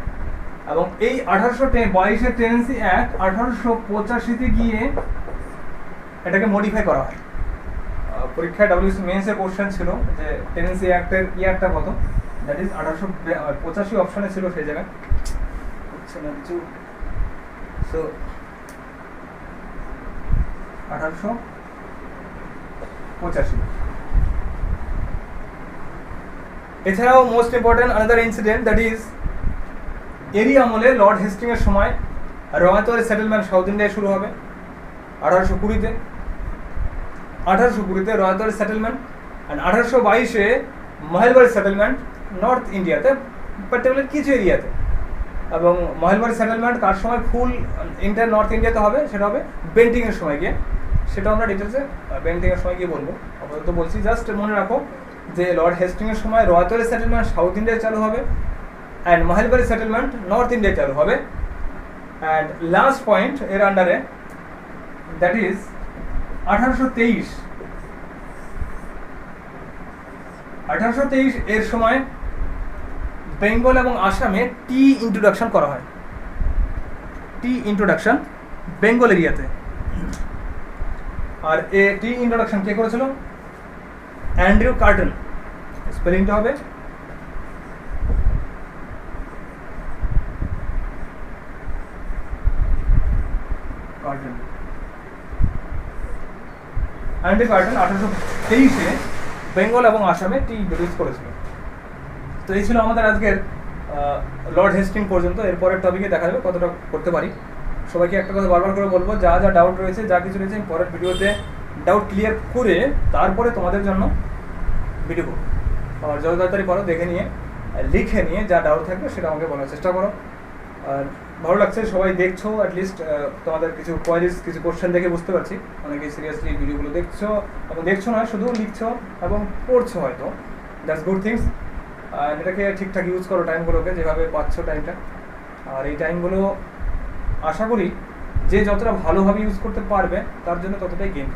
এবং এই 1822-এর টেনেন্সি অ্যাক্ট 1885-তে গিয়ে এটাকে মডিফাই করা হয়। পরীক্ষায় WC মেন্সের কোশ্চেন ছিল যে টেনেন্সি অ্যাক্টের ইয়ারটা কত, দ্যাট ইজ 1885 অপশনে ছিল সেই জায়গায়। সো 1885। এছাড়াও most important another incident, that is এরি আমলে লর্ড হেস্টিং এর সময় রয়তওয়ারি সেটেলমেন্ট সাউথ ইন্ডিয়ায় শুরু হবে 1820-তে। 1820-তে রয়তওয়ারি সেটেলমেন্ট, অ্যান্ড 1822-এ মহেলবাড়ি সেটেলমেন্ট নর্থ ইন্ডিয়াতে, পার্টিকুলার কিছু এরিয়াতে। এবং মহেলবাড়ি সেটেলমেন্ট কার সময় ফুল ইন্টার নর্থ ইন্ডিয়াতে হবে, সেটা হবে বেন্টিংয়ের সময় গিয়ে। সেটা আমরা ডিটেলসে বেন্টিংয়ের সময় গিয়ে বলবো, আপাতত বলছি জাস্ট মনে রাখো যে লর্ড হেস্টিংয়ের সময় রয়তওয়ারি সেটেলমেন্ট সাউথ ইন্ডিয়ায় চালু হবে, অ্যান্ড মহেলবাড়ি সেটেলমেন্ট নর্থ ইন্ডিয়ায় চালু হবে। অ্যান্ড লাস্ট পয়েন্ট এর আন্ডারে, দ্যাট ইজ 1823। 1823 এর সময় বেঙ্গল এবং আসামে টি ইন্ট্রোডাকশন করা হয়। টি ইন্ট্রোডাকশন বেঙ্গল এরিয়াতে। আর এ টি ইন্ট্রোডাকশন কে করেছিল? Andrew Carton. স্পেলিংটা হবে কার্টন। অ্যান্ড্রিউ কার্টন 1823-এ বেঙ্গল এবং আসামে টি ইন্ট্রোডিউস করেছিল। তো এই ছিল আমাদের আজকের লর্ড হেস্টিং পর্যন্ত। এরপরের টপিকে দেখা যাবে কতটা করতে পারি। সবাইকে একটা কথা বারবার করে বলবো, যা যা ডাউট রয়েছে, যা কিছু রয়েছে, আমি পরের ভিডিওতে ডাউট ক্লিয়ার করে তারপরে তোমাদের জন্য ভিডিও করবো। আর যত তাড়াতাড়ি পারো দেখে নিয়ে লিখে নিয়ে যা ডাউট থাকবে সেটা আমাকে বলার চেষ্টা করো। আর ভালো লাগছে সবাই দেখছো, অ্যাটলিস্ট তোমাদের কিছু কোয়ারিজ, কিছু কোশ্চেন দেখে বুঝতে পারছি অনেকেই সিরিয়াসলি ভিডিওগুলো দেখছো এবং দেখছো না, শুধু লিখছো এবং পড়ছো হয়তো। That's good things. আর এটাকে ঠিকঠাক ইউজ করো টাইমগুলোকে, যেভাবে পাচ্ছ টাইমটা। আর এই টাইমগুলো আশা করি যে যতটা ভালোভাবে ইউজ করতে পারবে তার জন্য ততটাই gain.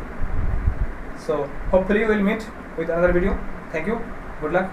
So hopefully will meet with another video. Thank you, good lakh.